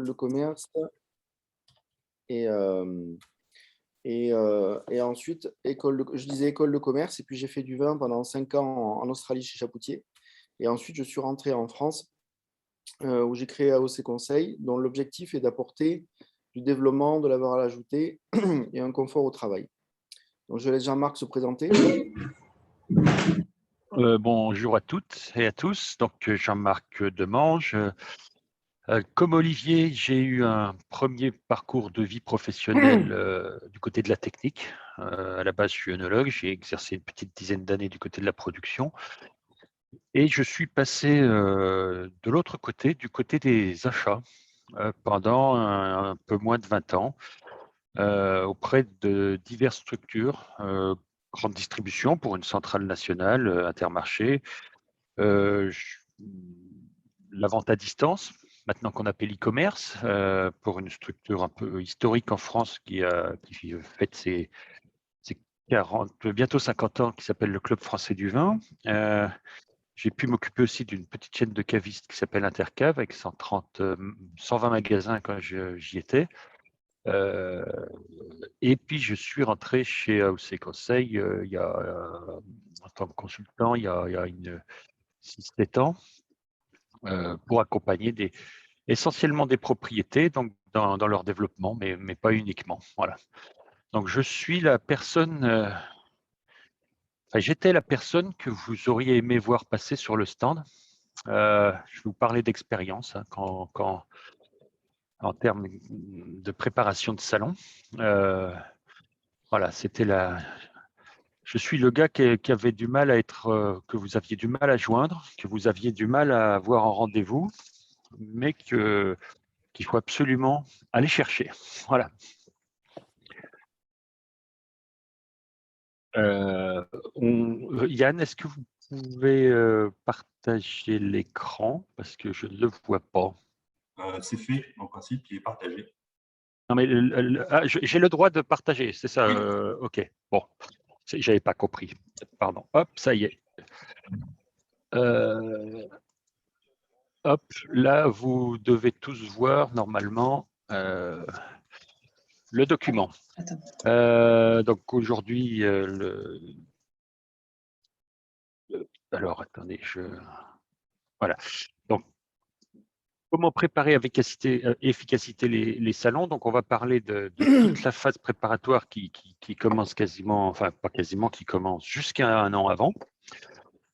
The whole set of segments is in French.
de commerce et, et ensuite, je disais école de commerce, et puis j'ai fait du vin pendant 5 ans en Australie chez Chapoutier. Et ensuite, je suis rentré en France, où j'ai créé AOC Conseil, dont l'objectif est d'apporter du développement, de la valeur ajoutée et un confort au travail. Donc, je laisse Jean-Marc se présenter. Bonjour à toutes et à tous. Donc, Jean-Marc Demange. Comme Olivier, j'ai eu un premier parcours de vie professionnelle du côté de la technique. À la base, je suis œnologue. J'ai exercé une petite dizaine d'années du côté de la production. Et je suis passé de l'autre côté, du côté des achats, pendant un peu moins de 20 ans, auprès de diverses structures, grande distribution pour une centrale nationale, Intermarché, la vente à distance, maintenant qu'on appelle e-commerce, pour une structure un peu historique en France qui fête ses 40, bientôt 50 ans, qui s'appelle le Club français du vin. J'ai pu m'occuper aussi d'une petite chaîne de cavistes qui s'appelle Intercave, avec 120 magasins quand j'y étais. Et puis, je suis rentré chez AOC Conseil en tant que consultant il y a 6-7 ans, pour accompagner essentiellement des propriétés donc dans leur développement, mais pas uniquement. Voilà. Donc, je suis la personne, j'étais la personne que vous auriez aimé voir passer sur le stand. Je vais vous parler d'expérience, hein, en termes de préparation de salon. Voilà, je suis le gars qui avait du mal à être, que vous aviez du mal à joindre, que vous aviez du mal à avoir en rendez-vous, mais qu'il faut absolument aller chercher. Voilà. Yann, est-ce que vous pouvez partager l'écran parce que je ne le vois pas? C'est fait, en principe, il est partagé. Non, mais j'ai le droit de partager, c'est ça? Oui. Ok, bon, j'avais pas compris. Pardon. Hop, ça y est. Hop, là, vous devez tous voir normalement le document. Donc aujourd'hui, alors attendez, voilà. Donc, comment préparer avec efficacité les salons? Donc, on va parler de toute la phase préparatoire qui commence quasiment, enfin pas quasiment, qui commence jusqu'à un an avant.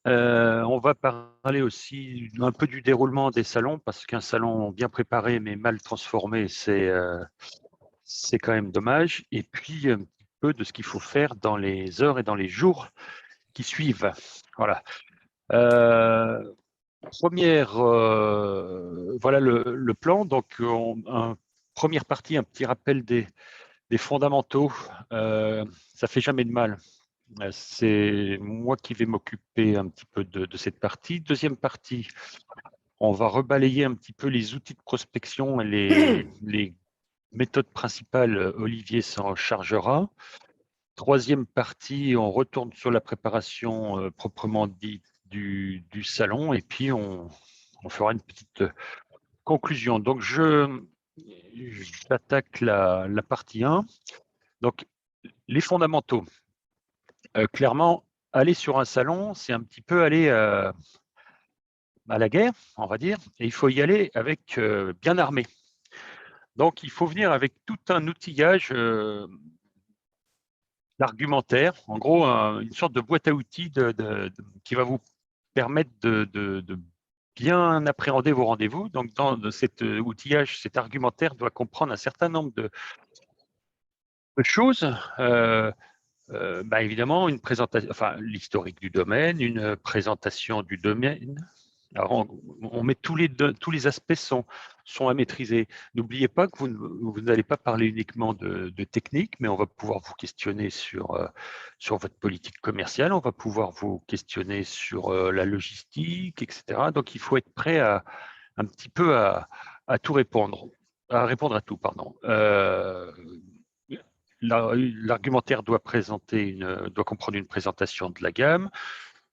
On va parler aussi un peu du déroulement des salons, parce qu'un salon bien préparé mais mal transformé, c'est quand même dommage. Et puis, un petit peu de ce qu'il faut faire dans les heures et dans les jours qui suivent. Voilà. Voilà le plan. Donc, première partie, un petit rappel des fondamentaux. Ça fait jamais de mal. C'est moi qui vais m'occuper un petit peu de cette partie. Deuxième partie, on va rebalayer un petit peu les outils de prospection et les méthodes principales. Olivier s'en chargera. Troisième partie, on retourne sur la préparation proprement dite du salon, et puis on fera une petite conclusion. Donc, j'attaque la partie 1. Donc, les fondamentaux. Clairement, aller sur un salon, c'est un petit peu aller à la guerre, on va dire, et il faut y aller avec bien armé. Donc, il faut venir avec tout un outillage d'argumentaire, en gros, une sorte de boîte à outils qui va vous permettre de bien appréhender vos rendez-vous. Donc, dans cet outillage, cet argumentaire doit comprendre un certain nombre de choses. Évidemment, une présentation, enfin, l'historique du domaine, une présentation du domaine. Alors, on met tous les aspects sont à maîtriser. N'oubliez pas que vous n'allez pas parler uniquement de technique, mais on va pouvoir vous questionner sur votre politique commerciale, on va pouvoir vous questionner sur la logistique, etc. Donc, il faut être prêt un petit peu à tout répondre, à répondre à tout, pardon. L'argumentaire doit comprendre une présentation de la gamme,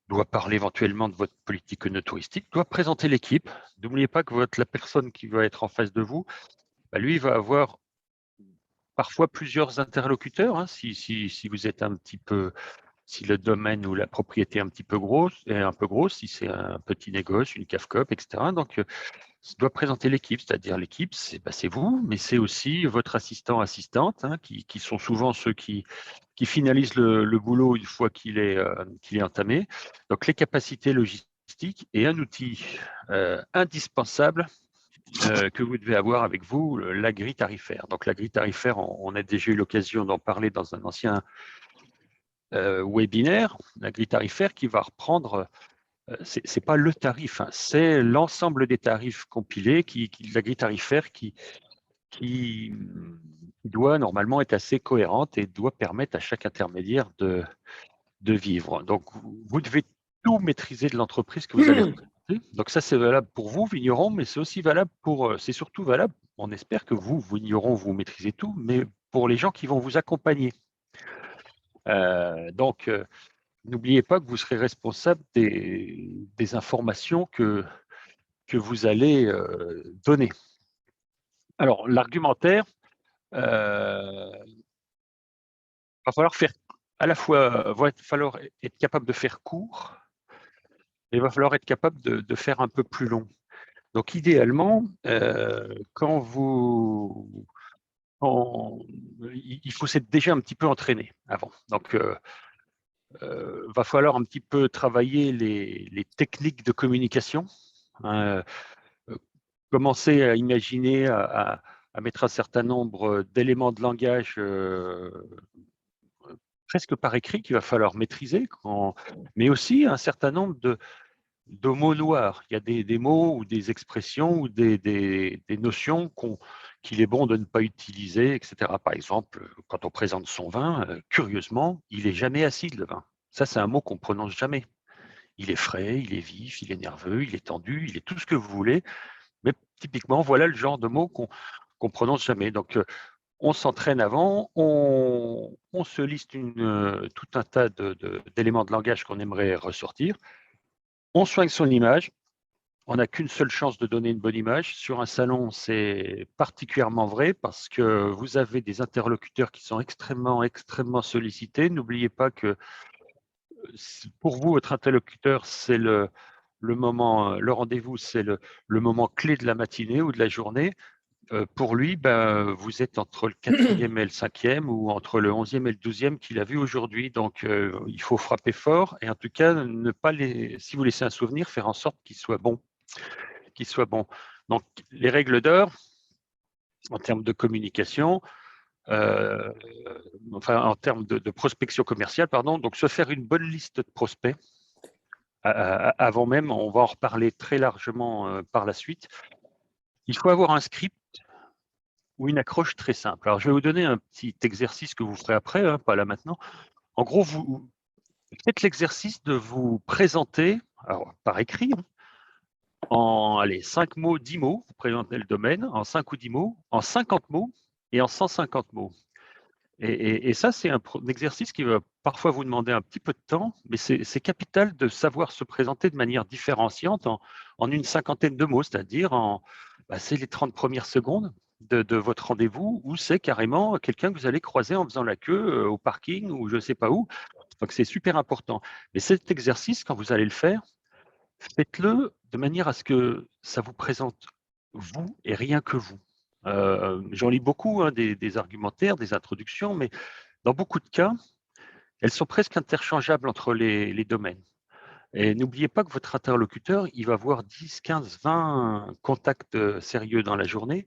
doit parler éventuellement de votre politique touristique, doit présenter l'équipe. N'oubliez pas que la personne qui va être en face de vous, lui va avoir parfois plusieurs interlocuteurs. Hein, si vous êtes un petit peu, si le domaine ou la propriété est un peu grosse, si c'est un petit négoce, une cave-cop, etc. Donc, ça doit présenter l'équipe, c'est-à-dire l'équipe, c'est vous, mais c'est aussi votre assistant-assistante, hein, qui sont souvent ceux qui finalisent le boulot une fois qu'il est entamé. Donc, les capacités logistiques et un outil indispensable que vous devez avoir avec vous, la grille tarifaire. Donc, la grille tarifaire, on a déjà eu l'occasion d'en parler dans un ancien webinaire, la grille tarifaire qui va reprendre, c'est pas le tarif, hein, c'est l'ensemble des tarifs compilés, la grille tarifaire qui doit normalement être assez cohérente et doit permettre à chaque intermédiaire de vivre. Donc, vous devez tout maîtriser de l'entreprise que vous allez représenter. Donc, ça, c'est valable pour vous, vignerons, mais c'est aussi valable c'est surtout valable, on espère que vous, vignerons, vous maîtrisez tout, mais pour les gens qui vont vous accompagner. Donc, n'oubliez pas que vous serez responsable des informations que vous allez donner. Alors, l'argumentaire, va falloir faire à la fois, va falloir être capable de faire court, et il va falloir être capable de faire un peu plus long. Donc, idéalement, il faut s'être déjà un petit peu entraîné avant. Donc, va falloir un petit peu travailler les techniques de communication. Hein, commencer à imaginer, à mettre un certain nombre d'éléments de langage presque par écrit qu'il va falloir maîtriser, mais aussi un certain nombre de mots noirs. Il y a des mots ou des expressions ou des notions qu'il est bon de ne pas utiliser, etc. Par exemple, quand on présente son vin, curieusement, il n'est jamais acide, le vin. Ça, c'est un mot qu'on ne prononce jamais. Il est frais, il est vif, il est nerveux, il est tendu, il est tout ce que vous voulez. Mais typiquement, voilà le genre de mots qu'on ne prononce jamais. Donc, on s'entraîne avant, on se liste tout un tas d'éléments de langage qu'on aimerait ressortir. On soigne son image. On n'a qu'une seule chance de donner une bonne image. Sur un salon, c'est particulièrement vrai parce que vous avez des interlocuteurs qui sont extrêmement, extrêmement sollicités. N'oubliez pas que pour vous, votre interlocuteur, c'est le moment, le rendez-vous, c'est le moment clé de la matinée ou de la journée. Pour lui, vous êtes entre le 4e et le 5e ou entre le 11e et le 12e qu'il a vu aujourd'hui. Donc, il faut frapper fort et en tout cas, ne pas si vous laissez un souvenir, faire en sorte qu'il soit bon. Donc, les règles d'or, en termes de communication, en termes de prospection commerciale, pardon, donc se faire une bonne liste de prospects avant même, on va en reparler très largement par la suite. Il faut avoir un script ou une accroche très simple. Alors, je vais vous donner un petit exercice que vous ferez après, hein, pas là maintenant. En gros, vous faites l'exercice de vous présenter, alors, par écrit, hein, en 5 mots, 10 mots, vous présentez le domaine, en 5 ou 10 mots, en 50 mots et en 150 mots. Et ça, c'est un exercice qui va parfois vous demander un petit peu de temps, mais c'est capital de savoir se présenter de manière différenciante en une cinquantaine de mots, c'est-à-dire c'est les 30 premières secondes de votre rendez-vous, ou c'est carrément quelqu'un que vous allez croiser en faisant la queue au parking ou je ne sais pas où. Donc, c'est super important. Mais cet exercice, quand vous allez le faire, faites-le de manière à ce que ça vous présente vous et rien que vous. J'en lis beaucoup, hein, des argumentaires, des introductions, mais dans beaucoup de cas, elles sont presque interchangeables entre les domaines. Et n'oubliez pas que votre interlocuteur, il va avoir 10, 15, 20 contacts sérieux dans la journée.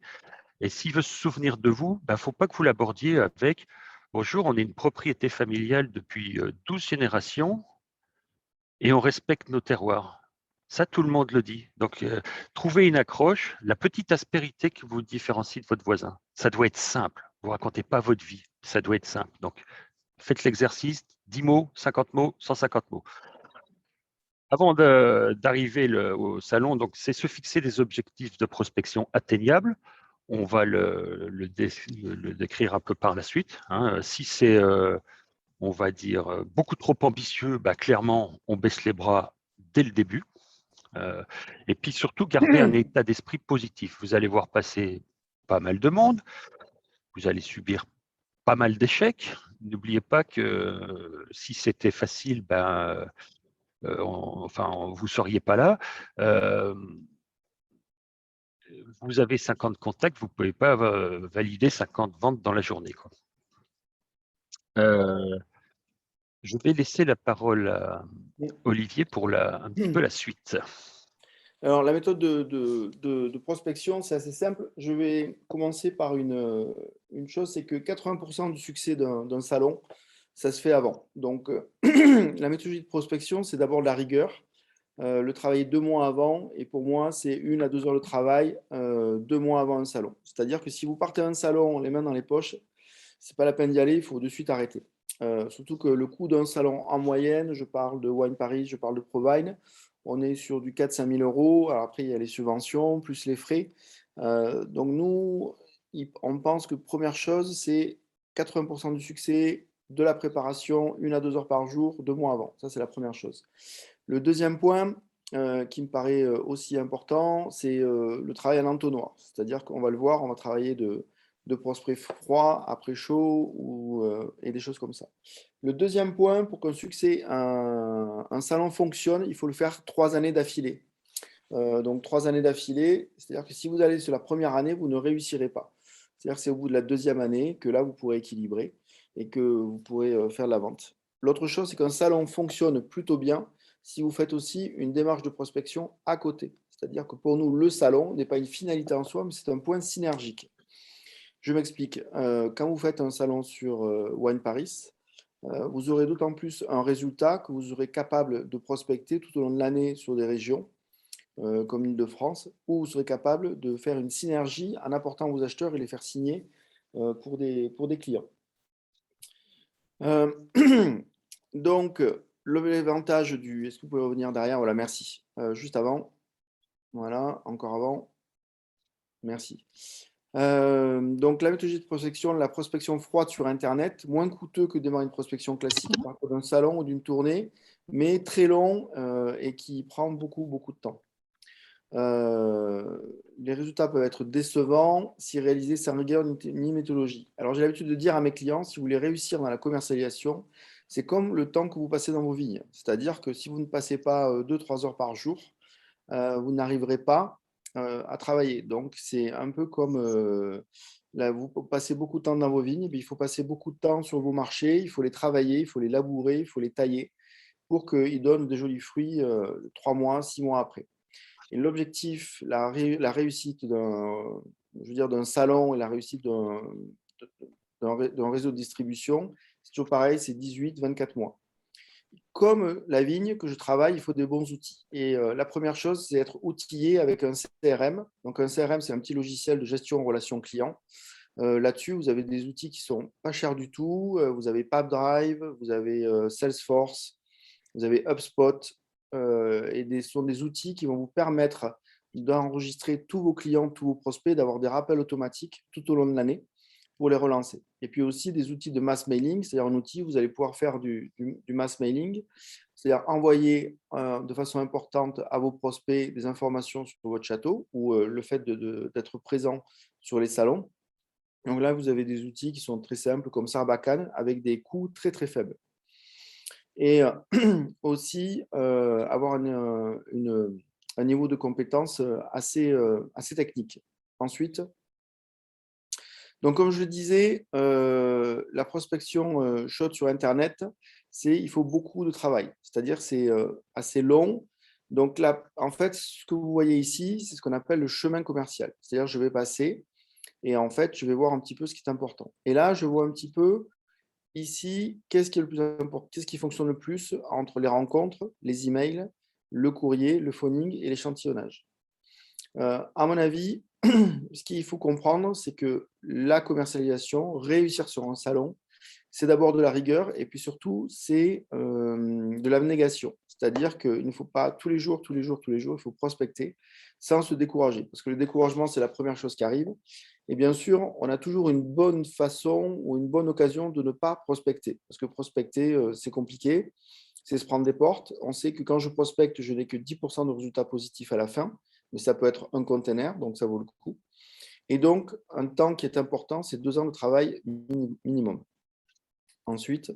Et s'il veut se souvenir de vous, il ne faut pas que vous l'abordiez avec « Bonjour, on est une propriété familiale depuis 12 générations et on respecte nos terroirs ». Ça, tout le monde le dit. Donc, trouvez une accroche, la petite aspérité qui vous différencie de votre voisin. Ça doit être simple. Vous ne racontez pas votre vie. Ça doit être simple. Donc, faites l'exercice, 10 mots, 50 mots, 150 mots. Avant d'arriver au salon, donc c'est se fixer des objectifs de prospection atteignables. On va le décrire un peu par la suite. Hein. Si c'est on va dire, beaucoup trop ambitieux, bah, clairement, on baisse les bras dès le début. Et puis surtout, garder un état d'esprit positif. Vous allez voir passer pas mal de monde, vous allez subir pas mal d'échecs. N'oubliez pas que si c'était facile, ben, vous ne seriez pas là. Vous avez 50 contacts, vous ne pouvez pas valider 50 ventes dans la journée, quoi. Je vais laisser la parole à Olivier pour un petit peu la suite. Alors, la méthode de prospection, c'est assez simple. Je vais commencer par une chose, c'est que 80% du succès d'un salon, ça se fait avant. Donc, la méthodologie de prospection, c'est d'abord de la rigueur. Le travailler 2 mois avant, et pour moi, c'est 1 à 2 heures de travail 2 mois avant un salon. C'est-à-dire que si vous partez à un salon, les mains dans les poches, c'est pas la peine d'y aller, il faut de suite arrêter. Surtout que le coût d'un salon en moyenne, je parle de Wine Paris, je parle de Provine, on est sur du 4 000 à 5 000 euros. Alors après, il y a les subventions, plus les frais. Donc nous, on pense que première chose, c'est 80% du succès, de la préparation, 1 à 2 heures par jour, 2 mois avant. Ça, c'est la première chose. Le deuxième point qui me paraît aussi important, c'est le travail en entonnoir. C'est-à-dire qu'on va le voir, on va travailler de prospect froid après chaud et des choses comme ça. Le deuxième point, pour qu'un succès, un salon fonctionne, il faut le faire 3 années d'affilée. Donc 3 années d'affilée, c'est-à-dire que si vous allez sur la première année, vous ne réussirez pas. C'est-à-dire que c'est au bout de la deuxième année que là, vous pourrez équilibrer et que vous pourrez faire de la vente. L'autre chose, c'est qu'un salon fonctionne plutôt bien si vous faites aussi une démarche de prospection à côté. C'est-à-dire que pour nous, le salon n'est pas une finalité en soi, mais c'est un point synergique. Je m'explique. Quand vous faites un salon sur Wine Paris, vous aurez d'autant plus un résultat que vous serez capable de prospecter tout au long de l'année sur des régions comme l'Île-de-France, où vous serez capable de faire une synergie en apportant vos acheteurs et les faire signer pour des clients. Donc, l'avantage du... Est-ce que vous pouvez revenir derrière? Voilà, merci. Juste avant. Voilà, encore avant. Merci. Donc, la méthodologie de prospection, la prospection froide sur Internet, moins coûteux que démarrer une prospection classique à partir d'un salon ou d'une tournée, mais très long et qui prend beaucoup, beaucoup de temps. Les résultats peuvent être décevants si réalisés sans rigueur ni méthodologie. Alors, j'ai l'habitude de dire à mes clients, si vous voulez réussir dans la commercialisation, c'est comme le temps que vous passez dans vos vignes. C'est-à-dire que si vous ne passez pas 2-3 heures par jour, vous n'arriverez pas à travailler. Donc, c'est un peu comme là, vous passez beaucoup de temps dans vos vignes, mais il faut passer beaucoup de temps sur vos marchés, il faut les travailler, il faut les labourer, il faut les tailler pour qu'ils donnent des jolis fruits 3 mois, 6 mois après. Et l'objectif, la réussite d'un salon et la réussite d'un réseau de distribution, c'est toujours pareil, c'est 18-24 mois. Comme la vigne que je travaille, il faut des bons outils. Et la première chose, c'est être outillé avec un CRM. Donc un CRM, c'est un petit logiciel de gestion en relation client. Là-dessus, vous avez des outils qui sont pas chers du tout. Vous avez Pipedrive, vous avez Salesforce, vous avez HubSpot, et ce sont des outils qui vont vous permettre d'enregistrer tous vos clients, tous vos prospects, d'avoir des rappels automatiques tout au long de l'année pour les relancer. Et puis aussi des outils de mass mailing, c'est-à-dire un outil où vous allez pouvoir faire du mass mailing, c'est-à-dire envoyer de façon importante à vos prospects des informations sur votre château ou le fait d'être présent sur les salons. Donc là, vous avez des outils qui sont très simples comme Sarbacane avec des coûts très très faibles. Et aussi avoir un niveau de compétence assez technique. Ensuite, donc comme je le disais, la prospection chaude sur Internet, il faut beaucoup de travail. C'est-à-dire c'est assez long. Donc là, en fait, ce que vous voyez ici, c'est ce qu'on appelle le chemin commercial. C'est-à-dire je vais passer et en fait, je vais voir un petit peu ce qui est important. Et là, je vois un petit peu ici, qu'est-ce qui est le plus important, qu'est-ce qui fonctionne le plus entre les rencontres, les emails, le courrier, le phoning et l'échantillonnage. À mon avis, ce qu'il faut comprendre, c'est que la commercialisation, réussir sur un salon, c'est d'abord de la rigueur et puis surtout, c'est de l'abnégation. C'est-à-dire qu'il ne faut pas tous les jours, il faut prospecter sans se décourager. Parce que le découragement, c'est la première chose qui arrive. Et bien sûr, on a toujours une bonne façon ou une bonne occasion de ne pas prospecter. Parce que prospecter, c'est compliqué, c'est se prendre des portes. On sait que quand je prospecte, je n'ai que 10% de résultats positifs à la fin, mais ça peut être un container, donc ça vaut le coup. Et donc, un temps qui est important, c'est 2 ans de travail minimum. Ensuite,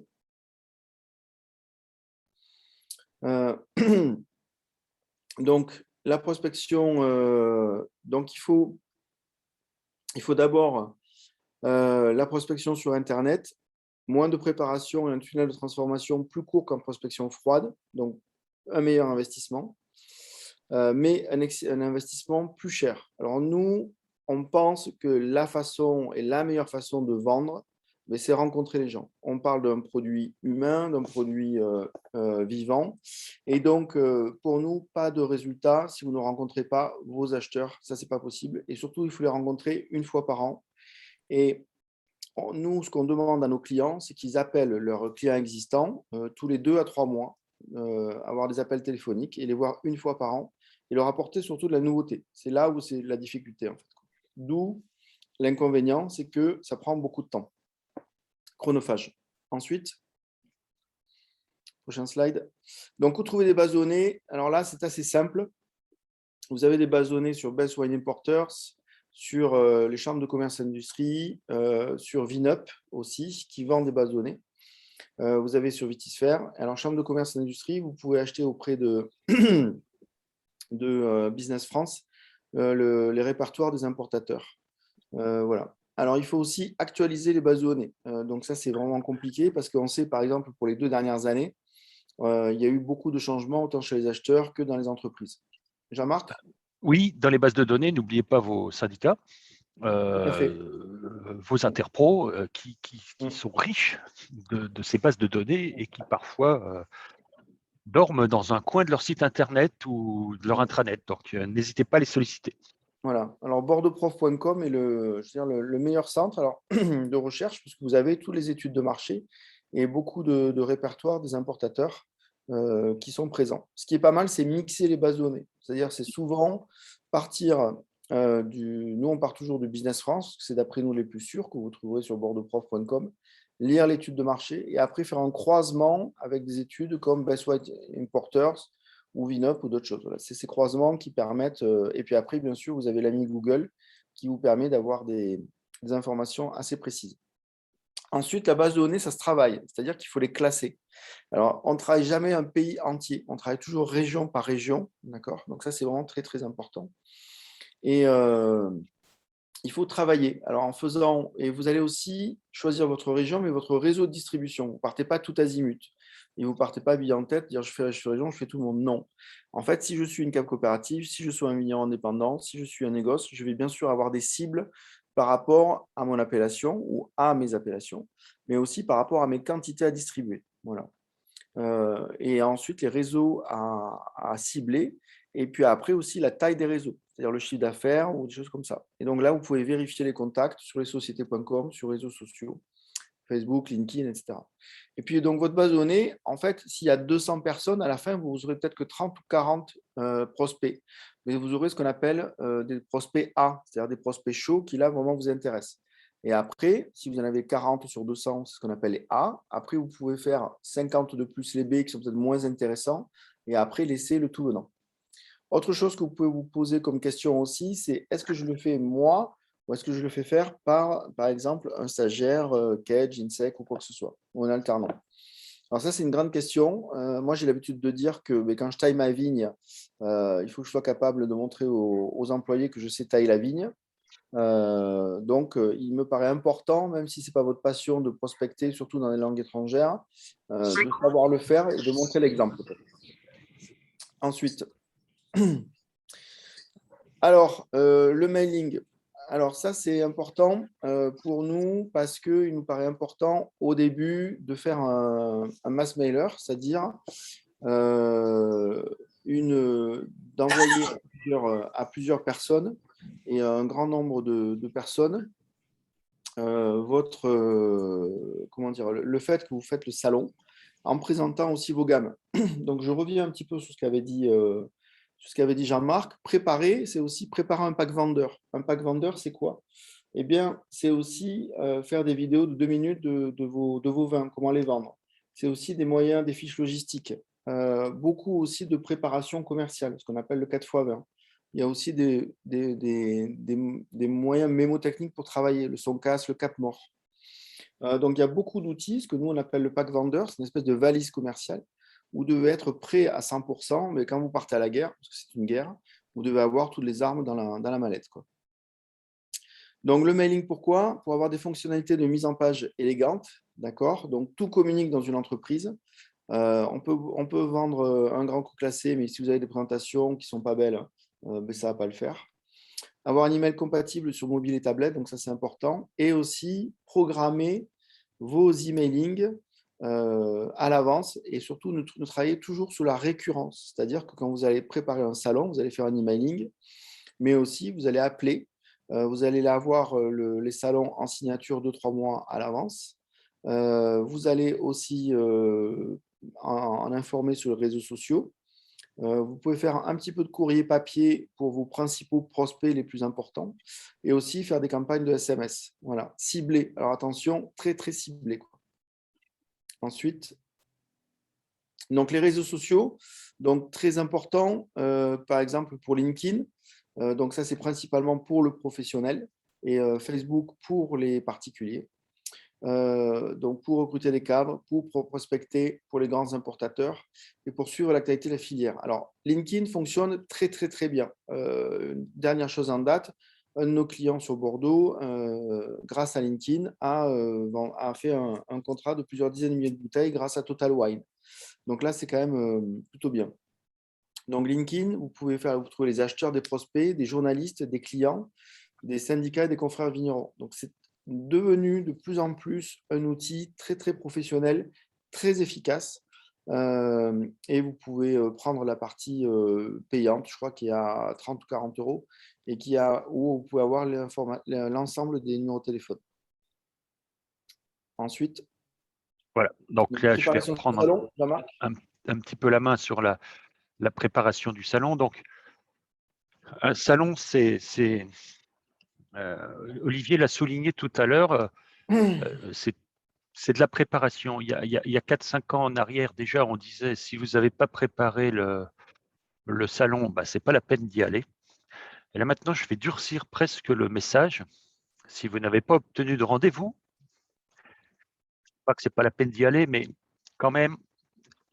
donc la prospection, donc il faut d'abord la prospection sur Internet, moins de préparation et un tunnel de transformation plus court qu'en prospection froide, donc un meilleur investissement, mais un investissement plus cher. Alors nous, on pense que la façon et la meilleure façon de vendre, mais c'est rencontrer les gens. On parle d'un produit humain, d'un produit vivant. Et donc, pour nous, pas de résultat si vous ne rencontrez pas vos acheteurs. Ça, ce n'est pas possible. Et surtout, il faut les rencontrer une fois par an. Et nous, ce qu'on demande à nos clients, c'est qu'ils appellent leurs clients existants tous les 2 à 3 mois, avoir des appels téléphoniques et les voir une fois par an et leur apporter surtout de la nouveauté. C'est là où c'est la difficulté, en fait. D'où l'inconvénient, c'est que ça prend beaucoup de temps. Chronophage. Ensuite, prochain slide. Donc, où trouver des bases de données? Alors là, c'est assez simple. Vous avez des bases de données sur Best Wine Importers, sur les chambres de commerce et d'industrie, sur VinUp aussi, qui vendent des bases de données. Vous avez sur Vitisphère. Alors, chambre de commerce et d'industrie, vous pouvez acheter auprès de, Business France les répertoires des importateurs. Voilà. Alors, il faut aussi actualiser les bases de données. Donc, ça, c'est vraiment compliqué parce qu'on sait, par exemple, pour les 2 dernières années, il y a eu beaucoup de changements, autant chez les acheteurs que dans les entreprises. Jean-Marc? Oui, dans les bases de données, n'oubliez pas vos syndicats, vos interpros qui sont riches de ces bases de données et qui parfois dorment dans un coin de leur site internet ou de leur intranet. Donc, n'hésitez pas à les solliciter. Voilà. Alors, bordeauxprof.com est le meilleur centre de recherche puisque vous avez toutes les études de marché et beaucoup de répertoires des importateurs qui sont présents. Ce qui est pas mal, c'est mixer les bases de données. C'est-à-dire, c'est souvent partir nous, on part toujours du Business France, c'est d'après nous les plus sûrs que vous trouverez sur bordeauxprof.com, lire l'étude de marché et après faire un croisement avec des études comme Best Wine Importers ou VinUp ou d'autres choses. Voilà. C'est ces croisements qui permettent, et puis après, bien sûr, vous avez l'ami Google qui vous permet d'avoir des informations assez précises. Ensuite, la base de données, ça se travaille, c'est-à-dire qu'il faut les classer. Alors, on ne travaille jamais un pays entier, on travaille toujours région par région, d'accord? Donc ça, c'est vraiment très, très important. Et il faut travailler. Alors, en faisant, et vous allez aussi choisir votre région, mais votre réseau de distribution. Vous ne partez pas tout azimut. Et vous ne partez pas billet en tête, dire je fais région, je fais tout le monde. Non. En fait, si je suis une CAP coopérative, si je suis un vigneron indépendant, si je suis un négoce, je vais bien sûr avoir des cibles par rapport à mon appellation ou à mes appellations, mais aussi par rapport à mes quantités à distribuer. Voilà. Et ensuite, les réseaux à cibler. Et puis après aussi la taille des réseaux, c'est-à-dire le chiffre d'affaires ou des choses comme ça. Et donc là, vous pouvez vérifier les contacts sur lesociétés.com, sur les réseaux sociaux, Facebook, LinkedIn, etc. Et puis donc votre base de données, en fait, s'il y a 200 personnes, à la fin, vous aurez peut-être que 30 ou 40 prospects. Mais vous aurez ce qu'on appelle des prospects A, c'est-à-dire des prospects chauds qui là vraiment vous intéressent. Et après, si vous en avez 40 sur 200, c'est ce qu'on appelle les A. Après, vous pouvez faire 50 de plus les B qui sont peut-être moins intéressants. Et après, laisser le tout venant. Autre chose que vous pouvez vous poser comme question aussi, c'est est-ce que je le fais moi ou est-ce que je le fais faire par exemple, un stagiaire, Kedge, INSEC ou quoi que ce soit, ou un alternant. Alors ça, c'est une grande question. Moi, j'ai l'habitude de dire que quand je taille ma vigne, il faut que je sois capable de montrer aux employés que je sais tailler la vigne. Donc, il me paraît important, même si ce n'est pas votre passion de prospecter, surtout dans les langues étrangères, de savoir le faire et de montrer l'exemple. Ensuite, alors, le mailing. Alors ça, c'est important pour nous parce qu'il nous paraît important au début de faire un mass mailer, c'est-à-dire d'envoyer à plusieurs personnes et à un grand nombre de personnes comment dire, le fait que vous faites le salon. en présentant aussi vos gammes. Donc, je reviens un petit peu sur ce qu'avait dit Jean-Marc. Préparer, c'est aussi préparer un pack vendeur. Un pack vendeur, c'est quoi? Eh bien, c'est aussi faire des vidéos de 2 minutes de vos vins, comment les vendre. C'est aussi des moyens, des fiches logistiques. Beaucoup aussi de préparation commerciale, ce qu'on appelle le 4x20. Il y a aussi des moyens mémotechniques pour travailler, le son casse, le cap mort. Donc, il y a beaucoup d'outils, ce que nous, on appelle le pack vendeur, c'est une espèce de valise commerciale. Vous devez être prêt à 100%, mais quand vous partez à la guerre, parce que c'est une guerre, vous devez avoir toutes les armes dans la mallette, quoi. Donc, le mailing, pourquoi? Pour avoir des fonctionnalités de mise en page élégantes, d'accord? Donc, tout communique dans une entreprise. On peut vendre un grand coup classé, mais si vous avez des présentations qui ne sont pas belles, ben, ça ne va pas le faire. Avoir un email compatible sur mobile et tablette, donc ça c'est important. Et aussi programmer vos emailings à l'avance et surtout ne travailler toujours sur la récurrence. C'est-à-dire que quand vous allez préparer un salon, vous allez faire un emailing, mais aussi vous allez appeler. Vous allez avoir les salons en signature 2-3 mois à l'avance. Vous allez aussi en informer sur les réseaux sociaux. Vous pouvez faire un petit peu de courrier papier pour vos principaux prospects les plus importants et aussi faire des campagnes de SMS. Voilà, ciblées. Alors attention, très très ciblées, quoi. Ensuite, donc les réseaux sociaux, donc très important, par exemple pour LinkedIn. Donc ça, c'est principalement pour le professionnel et Facebook pour les particuliers. Donc pour recruter des cadres, pour prospecter pour les grands importateurs et pour suivre l'actualité de la filière. Alors, LinkedIn fonctionne très, très, très bien. Dernière chose en date, un de nos clients sur Bordeaux, grâce à LinkedIn, a fait un contrat de plusieurs dizaines de milliers de bouteilles grâce à Total Wine. Donc là, c'est quand même plutôt bien. Donc LinkedIn, vous trouver les acheteurs, des prospects, des journalistes, des clients, des syndicats et des confrères vignerons. Donc c'est devenu de plus en plus un outil très très professionnel, très efficace. Et vous pouvez prendre la partie payante, je crois qu'il y a 30 ou 40 euros, et où vous pouvez avoir l'ensemble des numéros de téléphone. Ensuite, Voilà, donc là, je vais préparation du reprendre salon, Jean-Marc. un petit peu la main sur la préparation du salon. Donc, un salon, Olivier l'a souligné tout à l'heure, c'est de la préparation. Il y a 4-5 ans en arrière, déjà, on disait, si vous n'avez pas préparé le salon, bah, ce n'est pas la peine d'y aller. Et là, maintenant, je vais durcir presque le message. Si vous n'avez pas obtenu de rendez-vous, pas que ce n'est pas la peine d'y aller, mais quand même,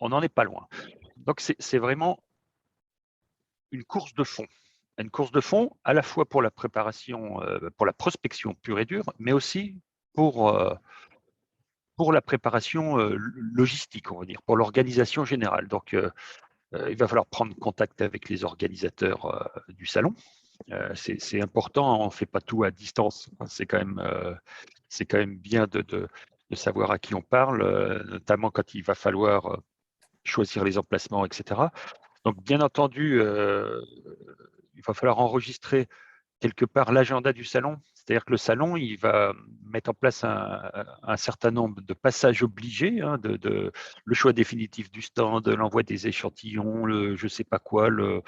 on n'en est pas loin. Donc, c'est vraiment une course de fond. Une course de fond à la fois pour la préparation, pour la prospection pure et dure, mais aussi pour la préparation logistique, on va dire, pour l'organisation générale. Donc, il va falloir prendre contact avec les organisateurs du salon. C'est important, on ne fait pas tout à distance. C'est quand même bien de savoir à qui on parle, notamment quand il va falloir choisir les emplacements, etc. Donc, bien entendu, il va falloir enregistrer quelque part l'agenda du salon. C'est-à-dire que le salon, il va mettre en place un certain nombre de passages obligés, hein, le choix définitif du stand, l'envoi des échantillons, je ne sais pas quoi, le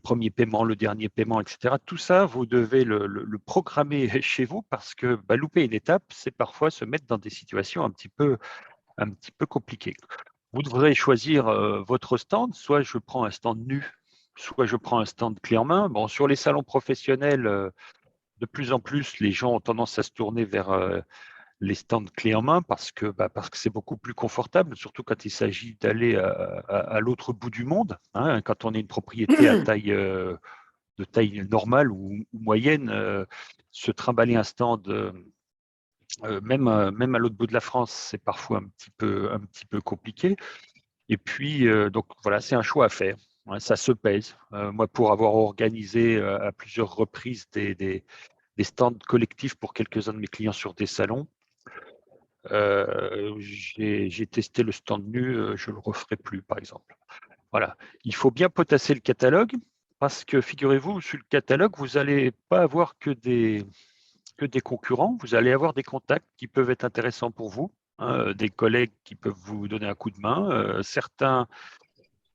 premier paiement, le dernier paiement, etc. Tout ça, vous devez le programmer chez vous parce que louper une étape, c'est parfois se mettre dans des situations un petit peu compliquées. Vous devrez choisir votre stand. Soit je prends un stand nu, soit je prends un stand clé en main. Bon, sur les salons professionnels, de plus en plus, les gens ont tendance à se tourner vers les stands clés en main parce que c'est beaucoup plus confortable, surtout quand il s'agit d'aller à l'autre bout du monde. Hein, quand on est une propriété de taille normale ou moyenne, se trimballer un stand, même à l'autre bout de la France, c'est parfois un petit peu compliqué. Et puis, donc voilà, c'est un choix à faire. Ouais, ça se pèse. Moi, pour avoir organisé à plusieurs reprises des stands collectifs pour quelques-uns de mes clients sur des salons, j'ai testé le stand nu, je ne le referai plus, par exemple. Voilà. Il faut bien potasser le catalogue parce que, figurez-vous, sur le catalogue, vous n'allez pas avoir que des concurrents, vous allez avoir des contacts qui peuvent être intéressants pour vous. hein, des collègues qui peuvent vous donner un coup de main. Certains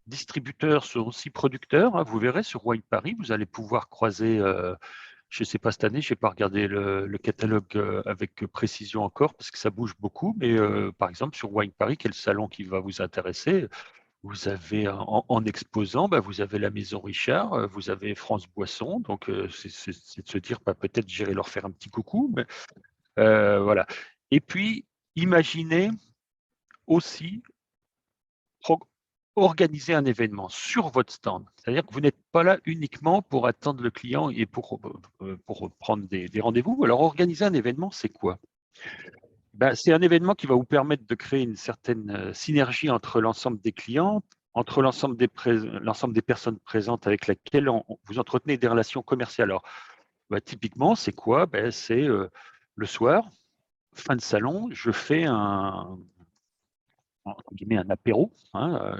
distributeurs sont aussi producteurs, hein. Vous verrez sur Wine Paris, vous allez pouvoir croiser, je ne sais pas cette année, je n'ai pas regardé le catalogue avec précision encore parce que ça bouge beaucoup, mais par exemple sur Wine Paris, quel salon qui va vous intéresser? Vous avez en exposant, vous avez la Maison Richard, vous avez France Boisson, donc c'est de se dire peut-être j'irai leur faire un petit coucou, mais voilà. Et puis, imaginez aussi organiser un événement sur votre stand. C'est-à-dire que vous n'êtes pas là uniquement pour attendre le client et pour prendre des rendez-vous. Alors, organiser un événement, c'est quoi? C'est un événement qui va vous permettre de créer une certaine synergie entre l'ensemble des clients, entre l'ensemble des personnes présentes avec lesquelles vous entretenez des relations commerciales. Alors, typiquement, c'est quoi? C'est le soir, fin de salon, je fais entre guillemets, un apéro, hein,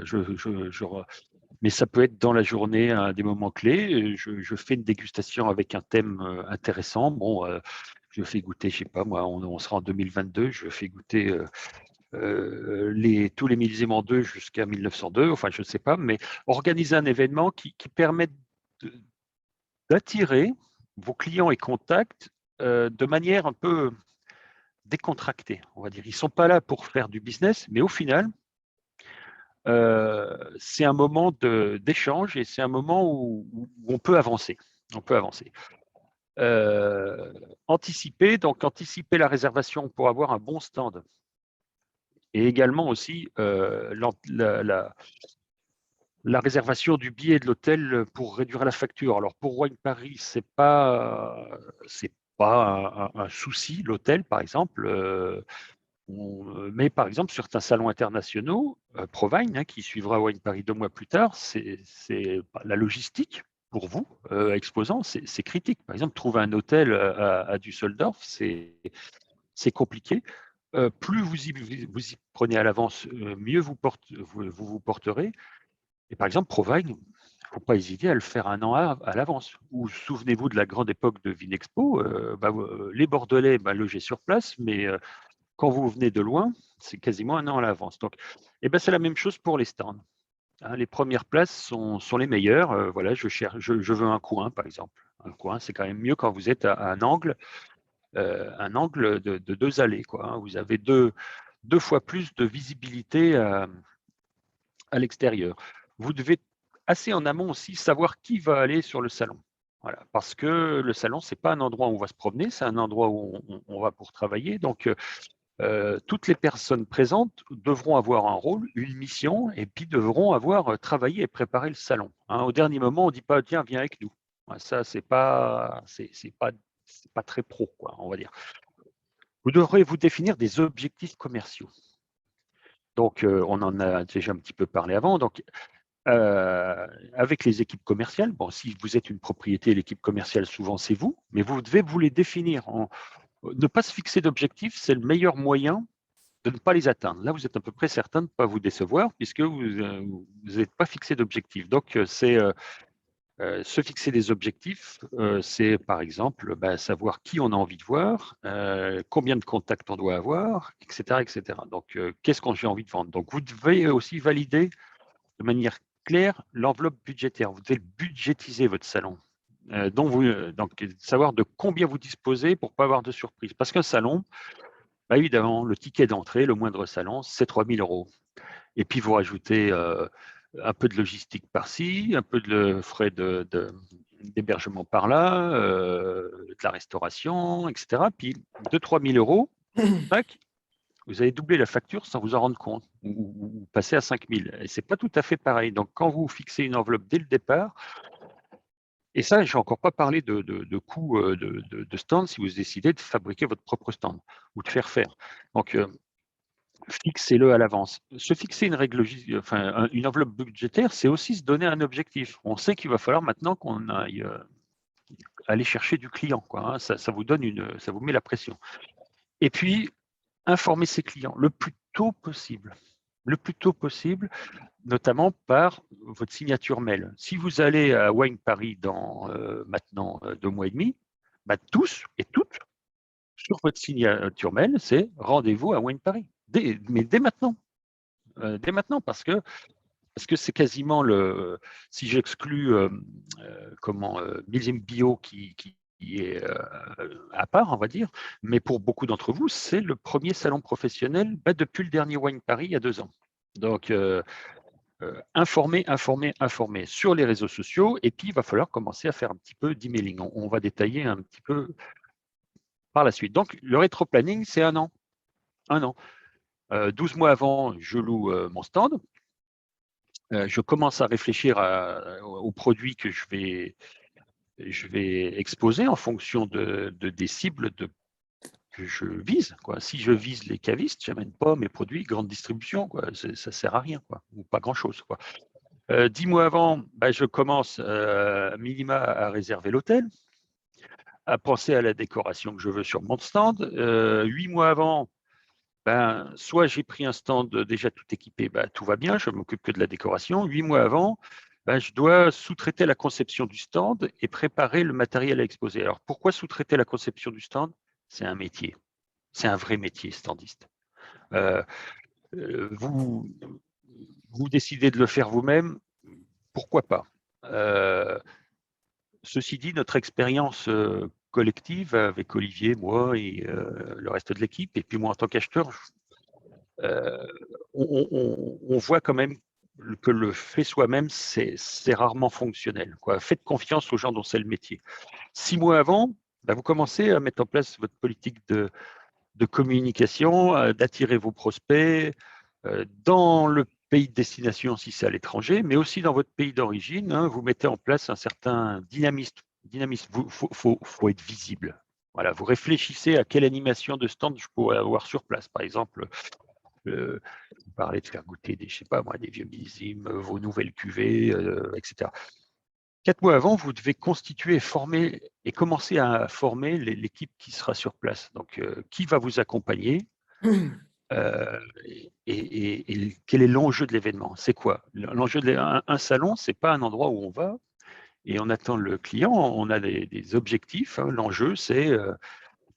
mais ça peut être dans la journée à des moments clés. Je fais une dégustation avec un thème intéressant. Bon, je fais goûter, je sais pas moi, on sera en 2022, je fais goûter tous les millésimes en 2 jusqu'à 1902, enfin je ne sais pas, mais organiser un événement qui permette d'attirer vos clients et contacts de manière un peu décontractée, on va dire. Ils ne sont pas là pour faire du business, mais au final, c'est un moment d'échange et c'est un moment où on peut avancer. On peut avancer. Anticiper la réservation pour avoir un bon stand. Et également aussi la réservation du billet de l'hôtel pour réduire la facture. Alors pour Wine Paris, c'est pas un souci, l'hôtel par exemple. Mais par exemple, certains salons internationaux, Provine, hein, qui suivra Wine Paris 2 mois plus tard, c'est la logistique pour vous, exposants, c'est critique. Par exemple, trouver un hôtel à Düsseldorf, c'est compliqué. Plus vous y prenez à l'avance, mieux vous vous porterez. Et par exemple, Provine, il ne faut pas hésiter à le faire un an à l'avance. Ou souvenez-vous de la grande époque de Vinexpo, les Bordelais logeaient sur place, mais quand vous venez de loin, c'est quasiment un an à l'avance. Donc, c'est la même chose pour les stands. Hein, les premières places sont les meilleures. Voilà, je veux un coin, par exemple. Un coin, c'est quand même mieux quand vous êtes à un angle de 2 allées, quoi, hein. Vous avez deux fois plus de visibilité à l'extérieur. Vous devez assez en amont aussi savoir qui va aller sur le salon. Voilà, parce que le salon, ce n'est pas un endroit où on va se promener, c'est un endroit où on va pour travailler. Donc, toutes les personnes présentes devront avoir un rôle, une mission, et puis devront avoir travaillé et préparé le salon. Hein, au dernier moment, on ne dit pas tiens, viens avec nous. Ça, c'est pas très pro, quoi, on va dire. Vous devrez vous définir des objectifs commerciaux. Donc, on en a déjà un petit peu parlé avant. Donc, avec les équipes commerciales, bon, si vous êtes une propriété, l'équipe commerciale, souvent, c'est vous, mais vous devez vous les définir. Ne pas se fixer d'objectifs, c'est le meilleur moyen de ne pas les atteindre. Là, vous êtes à peu près certain de ne pas vous décevoir puisque vous n'êtes pas fixé d'objectifs. Donc, c'est se fixer des objectifs, c'est par exemple savoir qui on a envie de voir, combien de contacts on doit avoir, etc. etc. Donc, qu'est-ce que j'ai envie de vendre? Donc, vous devez aussi valider de manière claire l'enveloppe budgétaire. Vous devez budgétiser votre salon. Donc, savoir de combien vous disposez pour ne pas avoir de surprise. Parce qu'un salon, évidemment, le ticket d'entrée, le moindre salon, c'est 3 000 €. Et puis, vous rajoutez un peu de logistique par-ci, un peu de frais d'hébergement par-là, de la restauration, etc. Puis, 2 000 à 3 000 €, tac, vous avez doublé la facture sans vous en rendre compte, ou passer à 5 000. Et ce n'est pas tout à fait pareil. Donc, quand vous fixez une enveloppe dès le départ, et ça, je n'ai encore pas parlé de coûts de stand si vous décidez de fabriquer votre propre stand ou de faire faire. Donc, fixez-le à l'avance. Se fixer une enveloppe budgétaire, c'est aussi se donner un objectif. On sait qu'il va falloir maintenant qu'on aille aller chercher du client, quoi, hein. Ça vous met la pression. Et puis, informer ses clients le plus tôt possible. Le plus tôt possible, notamment par votre signature mail. Si vous allez à Wine Paris dans maintenant 2 mois et demi, tous et toutes, sur votre signature mail, c'est rendez-vous à Wine Paris. mais dès maintenant. Dès maintenant, parce que c'est quasiment si j'exclus Millésime Bio qui est à part, on va dire, mais pour beaucoup d'entre vous, c'est le premier salon professionnel depuis le dernier Wine Paris il y a 2 ans. Donc, informer sur les réseaux sociaux, et puis il va falloir commencer à faire un petit peu d'emailing. On va détailler un petit peu par la suite. Donc, le rétro-planning, c'est 1 an. 1 an. 12 mois avant, je loue mon stand. Je commence à réfléchir aux produits que je vais exposer en fonction des cibles que je vise. Si je vise les cavistes, je n'amène pas mes produits grande distribution. Ça ne sert à rien, ou pas grand-chose. 10 mois avant, je commence minima à réserver l'hôtel, à penser à la décoration que je veux sur mon stand. 8 mois avant, soit j'ai pris un stand déjà tout équipé, tout va bien, je ne m'occupe que de la décoration. 8 mois avant, je dois sous-traiter la conception du stand et préparer le matériel à exposer. Alors, pourquoi sous-traiter la conception du stand? C'est un métier. C'est un vrai métier, standiste. Vous décidez de le faire vous-même, pourquoi pas? Ceci dit, notre expérience collective avec Olivier, moi et le reste de l'équipe, et puis moi en tant qu'acheteur, on voit quand même que le fait soi-même, c'est rarement fonctionnel. Faites confiance aux gens dont c'est le métier. 6 mois avant, vous commencez à mettre en place votre politique de communication, d'attirer vos prospects dans le pays de destination si c'est à l'étranger, mais aussi dans votre pays d'origine. Vous mettez en place un certain dynamisme. Il faut être visible. Voilà, vous réfléchissez à quelle animation de stand je pourrais avoir sur place. Par exemple, vous parlez de faire goûter des vieux millésimes, vos nouvelles cuvées, etc. 4 mois avant, vous devez constituer et commencer à former l'équipe qui sera sur place. Donc, qui va vous accompagner et quel est l'enjeu de l'événement? C'est quoi? L'enjeu un salon, ce n'est pas un endroit où on va et on attend le client, on a des objectifs. L'enjeu, c'est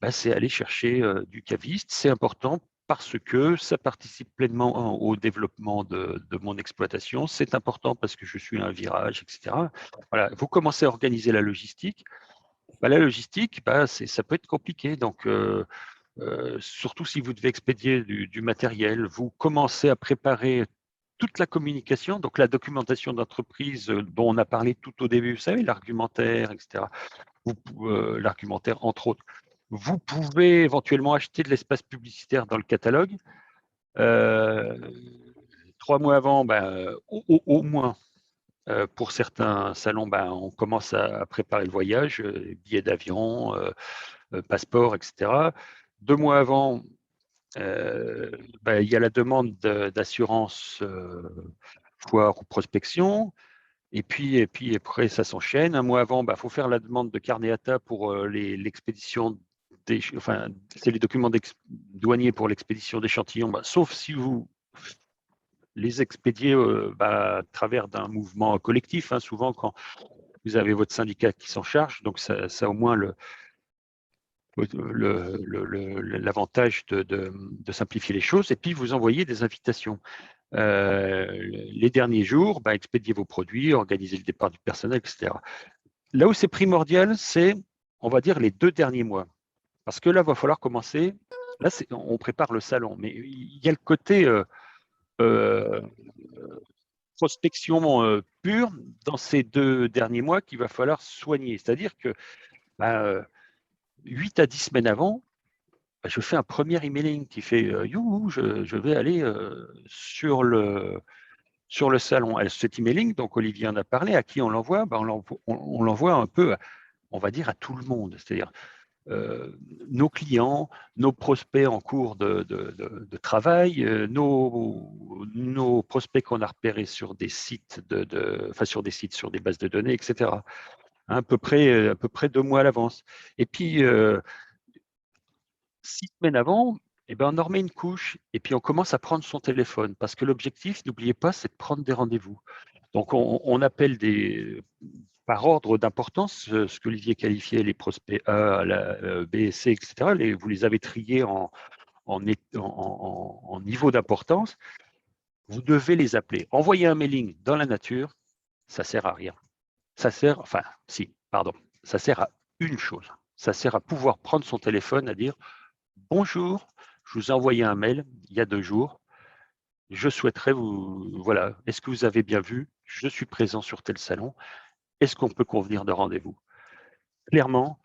aller chercher du caviste. C'est important parce que ça participe pleinement au développement de mon exploitation. C'est important parce que je suis à un virage, etc. Voilà, vous commencez à organiser la logistique. La logistique, ça peut être compliqué. Donc, surtout si vous devez expédier du matériel, vous commencez à préparer toute la communication, donc la documentation d'entreprise dont on a parlé tout au début, vous savez, l'argumentaire, etc. L'argumentaire, entre autres. Vous pouvez éventuellement acheter de l'espace publicitaire dans le catalogue. 3 mois avant, au moins, pour certains salons, on commence à préparer le voyage, billets d'avion, passeport, etc. 2 mois avant, il y a la demande d'assurance foire ou prospection. Et puis après, ça s'enchaîne. 1 mois avant, il faut faire la demande de carnet ATA pour l'expédition c'est les documents douaniers pour l'expédition d'échantillons, sauf si vous les expédiez à travers d'un mouvement collectif. Souvent, quand vous avez votre syndicat qui s'en charge, donc ça a au moins l'avantage de simplifier les choses. Et puis, vous envoyez des invitations. Les derniers jours, expédier vos produits, organiser le départ du personnel, etc. Là où c'est primordial, c'est, on va dire, les 2 derniers mois. Parce que là, il va falloir commencer. Là, on prépare le salon, mais il y a le côté prospection pure dans ces 2 derniers mois qu'il va falloir soigner. C'est-à-dire que 8 à 10 semaines avant, je fais un premier emailing qui fait youhou, je vais aller sur le salon. Cet emailing, donc Olivier en a parlé, à qui on l'envoie? On l'envoie un peu, on va dire, à tout le monde. C'est-à-dire nos clients, nos prospects en cours de travail, nos prospects qu'on a repérés sur des sites, sur des bases de données, etc. À peu près 2 mois à l'avance. Et puis, 6 semaines avant, on en remet une couche et puis on commence à prendre son téléphone parce que l'objectif, n'oubliez pas, c'est de prendre des rendez-vous. Donc, on appelle par ordre d'importance, ce qu'Olivier qualifiait les prospects A, B, C, etc. Vous les avez triés en niveau d'importance, vous devez les appeler. Envoyer un mailing dans la nature, ça ne sert à rien. Ça sert à une chose. Ça sert à pouvoir prendre son téléphone, à dire « Bonjour, je vous ai envoyé un mail il y a 2 jours. Je souhaiterais voilà, est-ce que vous avez bien vu? Je suis présent sur tel salon. Est-ce qu'on peut convenir de rendez-vous ?» Clairement,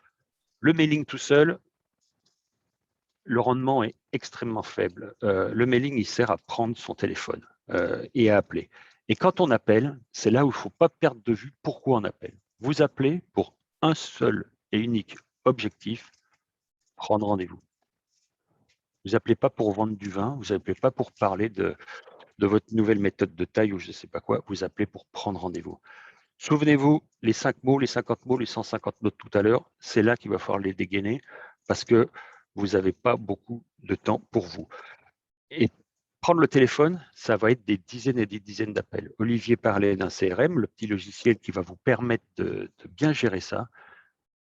le mailing tout seul, le rendement est extrêmement faible. Le mailing, il sert à prendre son téléphone et à appeler. Et quand on appelle, c'est là où il ne faut pas perdre de vue pourquoi on appelle. Vous appelez pour un seul et unique objectif, prendre rendez-vous. Vous n'appelez pas pour vendre du vin, vous n'appelez pas pour parler de votre nouvelle méthode de taille ou je ne sais pas quoi, vous appelez pour prendre rendez-vous. Souvenez-vous, les 5 mots, les 50 mots, les 150 mots de tout à l'heure, c'est là qu'il va falloir les dégainer parce que vous n'avez pas beaucoup de temps pour vous. Et prendre le téléphone, ça va être des dizaines et des dizaines d'appels. Olivier parlait d'un CRM, le petit logiciel qui va vous permettre de bien gérer ça.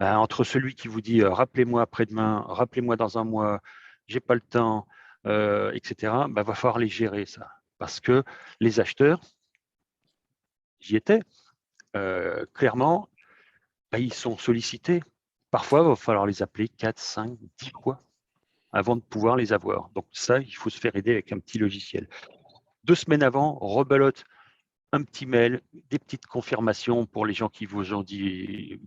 Entre celui qui vous dit rappelez-moi après-demain, rappelez-moi dans un mois, j'ai pas le temps, etc., va falloir les gérer ça. Parce que les acheteurs, j'y étais, clairement, ils sont sollicités. Parfois, il va falloir les appeler 4, 5, 10 fois avant de pouvoir les avoir. Donc ça, il faut se faire aider avec un petit logiciel. 2 semaines avant, rebelote un petit mail, des petites confirmations pour les gens qui vous ont dit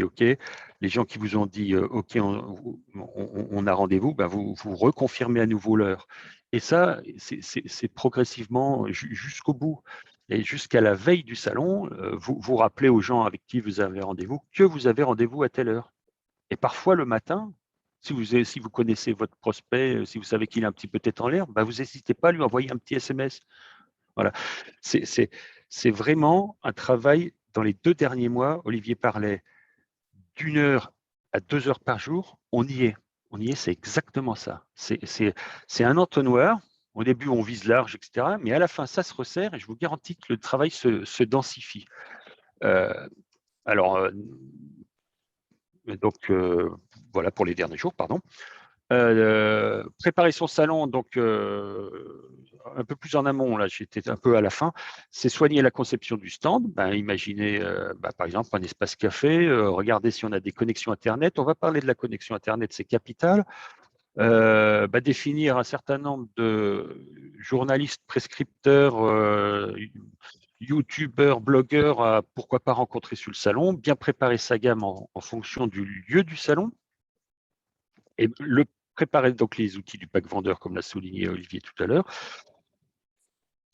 OK. Les gens qui vous ont dit OK, on a rendez-vous, vous reconfirmez à nouveau l'heure. Et ça, c'est progressivement jusqu'au bout. Et jusqu'à la veille du salon, vous rappelez aux gens avec qui vous avez rendez-vous que vous avez rendez-vous à telle heure. Et parfois le matin, si vous connaissez votre prospect, si vous savez qu'il est un petit peu tête en l'air, vous n'hésitez pas à lui envoyer un petit SMS. Voilà. C'est vraiment un travail dans les 2 derniers mois. Olivier parlait d'1 heure à 2 heures par jour. On y est, c'est exactement ça. C'est un entonnoir. Au début, on vise large, etc. Mais à la fin, ça se resserre et je vous garantis que le travail se densifie. Voilà pour les derniers jours, pardon. Préparer son salon, donc un peu plus en amont, là j'étais un peu à la fin, c'est soigner la conception du stand. Imaginez par exemple un espace café, regardez si on a des connexions Internet. On va parler de la connexion Internet, c'est capital. Définir un certain nombre de journalistes, prescripteurs, youtubeurs, blogueurs, pourquoi pas rencontrer sur le salon, bien préparer sa gamme en fonction du lieu du salon. Et préparer donc les outils du pack vendeur, comme l'a souligné Olivier tout à l'heure.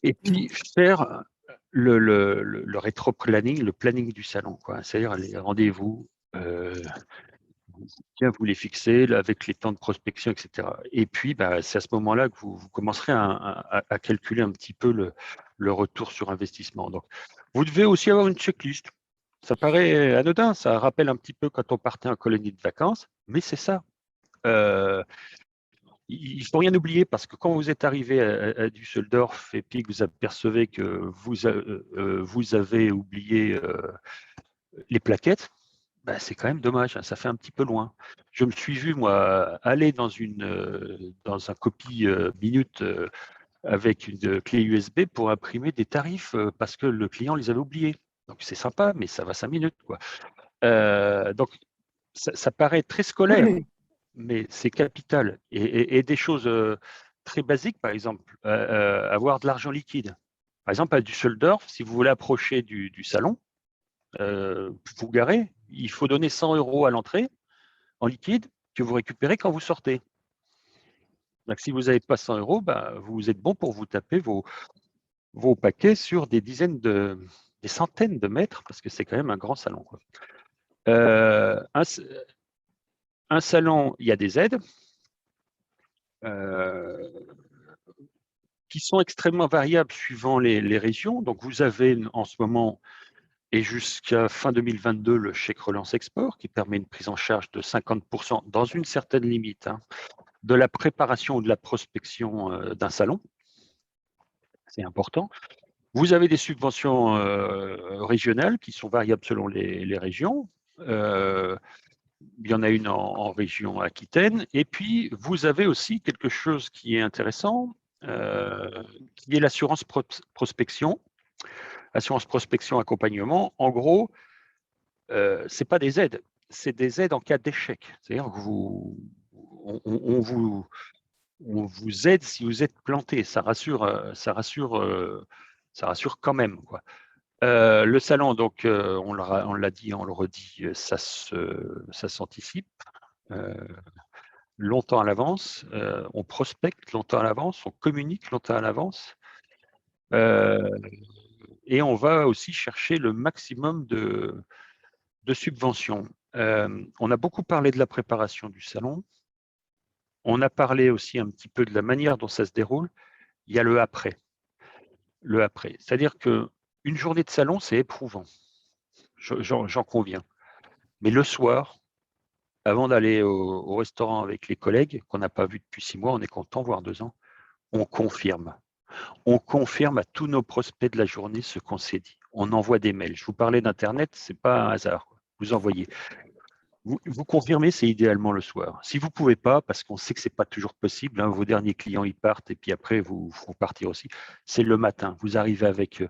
Et puis faire le rétro-planning, le planning du salon, c'est-à-dire les rendez-vous, bien vous les fixer avec les temps de prospection, etc. Et puis, c'est à ce moment-là que vous commencerez à calculer un petit peu le retour sur investissement. Donc, vous devez aussi avoir une checklist. Ça paraît anodin, ça rappelle un petit peu quand on partait en colonie de vacances, mais c'est ça. Il ne faut rien oublier parce que quand vous êtes arrivé à Düsseldorf et puis que vous apercevez que vous avez oublié les plaquettes, c'est quand même dommage, hein, ça fait un petit peu loin. Je me suis vu, moi, aller dans un copie minute avec une clé USB pour imprimer des tarifs parce que le client les avait oubliés. Donc c'est sympa, mais ça va 5 minutes, quoi. Donc ça paraît très scolaire. Oui. Mais c'est capital. Et des choses très basiques, par exemple, avoir de l'argent liquide. Par exemple, à Düsseldorf, si vous voulez approcher du salon, vous garez, il faut donner 100 € à l'entrée en liquide que vous récupérez quand vous sortez. Donc, si vous n'avez pas 100 €, vous êtes bon pour vous taper vos paquets sur des centaines de mètres, parce que c'est quand même un grand salon, quoi. Un salon, il y a des aides. Qui sont extrêmement variables suivant les régions. Donc, vous avez en ce moment et jusqu'à fin 2022 le chèque relance export qui permet une prise en charge de 50% dans une certaine limite de la préparation ou de la prospection d'un salon. C'est important. Vous avez des subventions régionales qui sont variables selon les régions. Il y en a une en région Aquitaine. Et puis, vous avez aussi quelque chose qui est intéressant, qui est l'assurance prospection. Assurance prospection accompagnement. En gros, ce n'est pas des aides, c'est des aides en cas d'échec. C'est-à-dire que on vous aide si vous êtes planté. Ça rassure quand même, quoi. Le salon, donc, on l'a dit, on le redit, ça s'anticipe longtemps à l'avance, on prospecte longtemps à l'avance, on communique longtemps à l'avance, et on va aussi chercher le maximum de subventions. On a beaucoup parlé de la préparation du salon. On a parlé aussi un petit peu de la manière dont ça se déroule. Il y a le après. Le après. C'est-à-dire qu'une journée de salon, c'est éprouvant. J'en conviens. Mais le soir, avant d'aller au restaurant avec les collègues qu'on n'a pas vus depuis 6 mois, on est content, voire 2 ans, on confirme. On confirme à tous nos prospects de la journée ce qu'on s'est dit. On envoie des mails. Je vous parlais d'Internet, ce n'est pas un hasard. Vous envoyez. Vous confirmez, c'est idéalement le soir. Si vous ne pouvez pas, parce qu'on sait que ce n'est pas toujours possible, vos derniers clients, ils partent et puis après, vous partez aussi, c'est le matin. Vous arrivez avec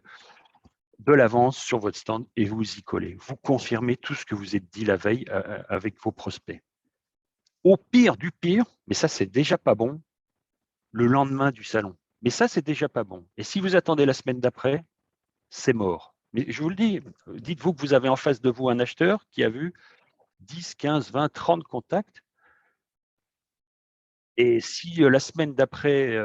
de l'avance sur votre stand et vous y collez. Vous confirmez tout ce que vous êtes dit la veille avec vos prospects. Au pire du pire, mais ça, c'est déjà pas bon, le lendemain du salon. Mais ça, c'est déjà pas bon. Et si vous attendez la semaine d'après, c'est mort. Mais je vous le dis, dites-vous que vous avez en face de vous un acheteur qui a vu 10, 15, 20, 30 contacts. Et si la semaine d'après,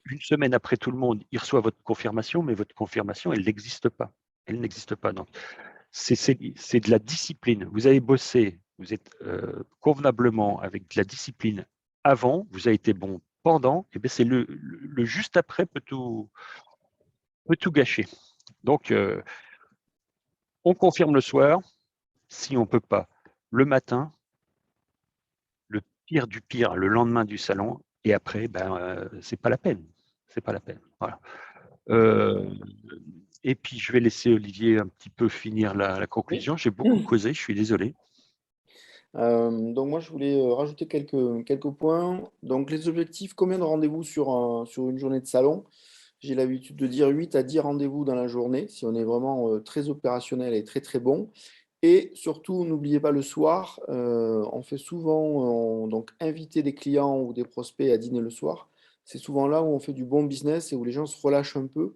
une semaine après tout le monde, il reçoit votre confirmation, mais votre confirmation, elle n'existe pas. Elle n'existe pas. Donc, c'est de la discipline. Vous avez bossé, vous êtes convenablement avec de la discipline avant, vous avez été bon pendant, et bien c'est le juste après peut tout gâcher. Donc, on confirme le soir, si on ne peut pas, le matin, le pire du pire, le lendemain du salon, et après, c'est pas la peine. C'est pas la peine. Voilà. Et puis, je vais laisser Olivier un petit peu finir la conclusion. J'ai beaucoup causé, je suis désolé. Donc moi, je voulais rajouter quelques points. Donc les objectifs, combien de rendez-vous sur une journée de salon? J'ai l'habitude de dire 8 à 10 rendez-vous dans la journée, si on est vraiment très opérationnel et très très bon. Et surtout, n'oubliez pas le soir, on fait souvent donc inviter des clients ou des prospects à dîner le soir. C'est souvent là où on fait du bon business et où les gens se relâchent un peu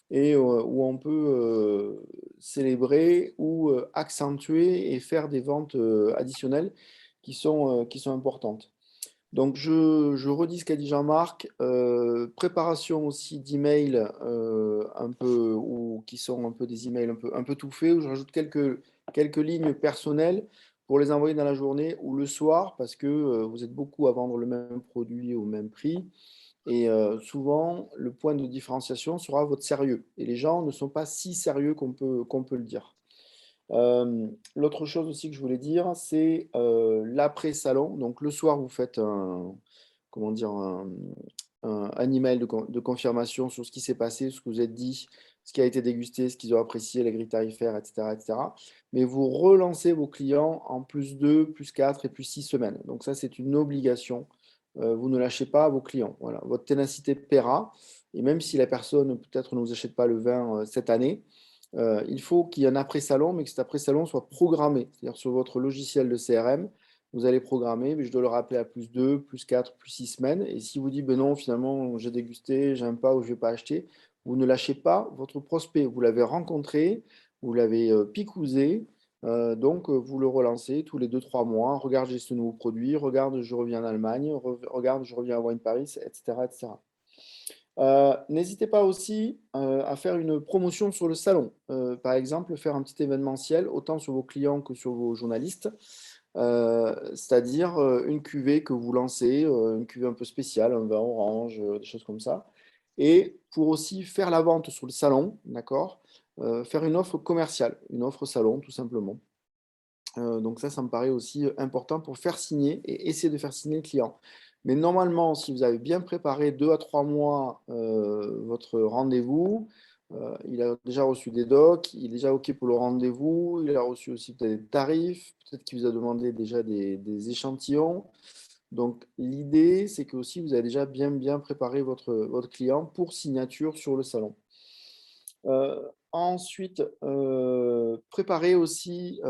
et où on peut célébrer ou accentuer et faire des ventes additionnelles qui sont importantes. Donc, je redis ce qu'a dit Jean-Marc, préparation aussi d'emails un peu, ou qui sont un peu des emails un peu tout faits, où je rajoute quelques lignes personnelles pour les envoyer dans la journée ou le soir, parce que vous êtes beaucoup à vendre le même produit au même prix. Et souvent, le point de différenciation sera votre sérieux. Et les gens ne sont pas si sérieux qu'on peut le dire. L'autre chose aussi que je voulais dire, c'est l'après-salon. Donc le soir, vous faites comment dire, un email de confirmation sur ce qui s'est passé, ce que vous êtes dit, ce qui a été dégusté, ce qu'ils ont apprécié, les grilles tarifaires, etc., etc. Mais vous relancez vos clients en plus 2, plus 4 et plus 6 semaines. Donc ça, c'est une obligation. Vous ne lâchez pas vos clients. Voilà. Votre ténacité paiera. Et même si la personne peut-être ne vous achète pas le vin cette année, il faut qu'il y ait un après-salon, mais que cet après-salon soit programmé. C'est-à-dire sur votre logiciel de CRM, vous allez programmer, mais je dois le rappeler à plus 2, plus 4, plus 6 semaines. Et si vous dites, ben non, finalement, j'ai dégusté, j'aime pas ou je ne vais pas acheter, vous ne lâchez pas votre prospect. Vous l'avez rencontré, vous l'avez picousé, donc vous le relancez tous les 2-3 mois. Regarde, j'ai ce nouveau produit, regarde, je reviens en Allemagne, regarde, je reviens à Wine Paris, etc., etc. N'hésitez pas aussi à faire une promotion sur le salon. Par exemple, faire un petit événementiel, autant sur vos clients que sur vos journalistes. C'est-à-dire une cuvée que vous lancez, une cuvée un peu spéciale, un vin orange, des choses comme ça. Et pour aussi faire la vente sur le salon, d'accord, faire une offre commerciale, une offre salon, tout simplement. Donc ça me paraît aussi important pour faire signer et essayer de faire signer le client. Mais normalement, si vous avez bien préparé 2 à 3 mois votre rendez-vous, Il a déjà reçu des docs, il est déjà OK pour le rendez-vous, il a reçu aussi peut-être des tarifs, peut-être qu'il vous a demandé déjà des échantillons. Donc, l'idée, c'est que aussi vous avez déjà bien préparé votre client pour signature sur le salon. Ensuite, préparer aussi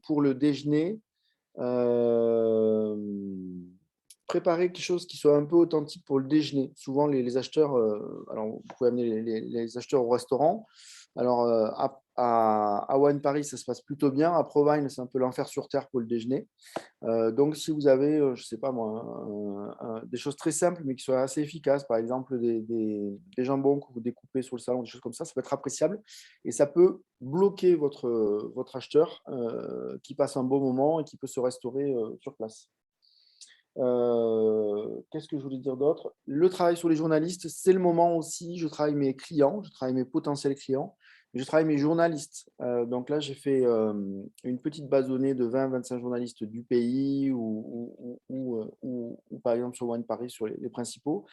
pour le déjeuner, préparer quelque chose qui soit un peu authentique pour le déjeuner. Souvent, les acheteurs, alors vous pouvez amener les acheteurs au restaurant. Alors, à Wine Paris, ça se passe plutôt bien. À Provine, c'est un peu l'enfer sur terre pour le déjeuner. Donc, si vous avez, je ne sais pas moi, des choses très simples, mais qui soient assez efficaces, par exemple des jambons que vous découpez sur le salon, des choses comme ça peut être appréciable. Et ça peut bloquer votre acheteur qui passe un bon moment et qui peut se restaurer sur place. Qu'est-ce que je voulais dire d'autre? Le travail sur les journalistes, c'est le moment aussi. Je travaille mes clients, je travaille mes potentiels clients, mais je travaille mes journalistes. Donc là, j'ai fait une petite base de données de 20-25 journalistes du pays ou, par exemple sur Wine Paris, sur les principaux.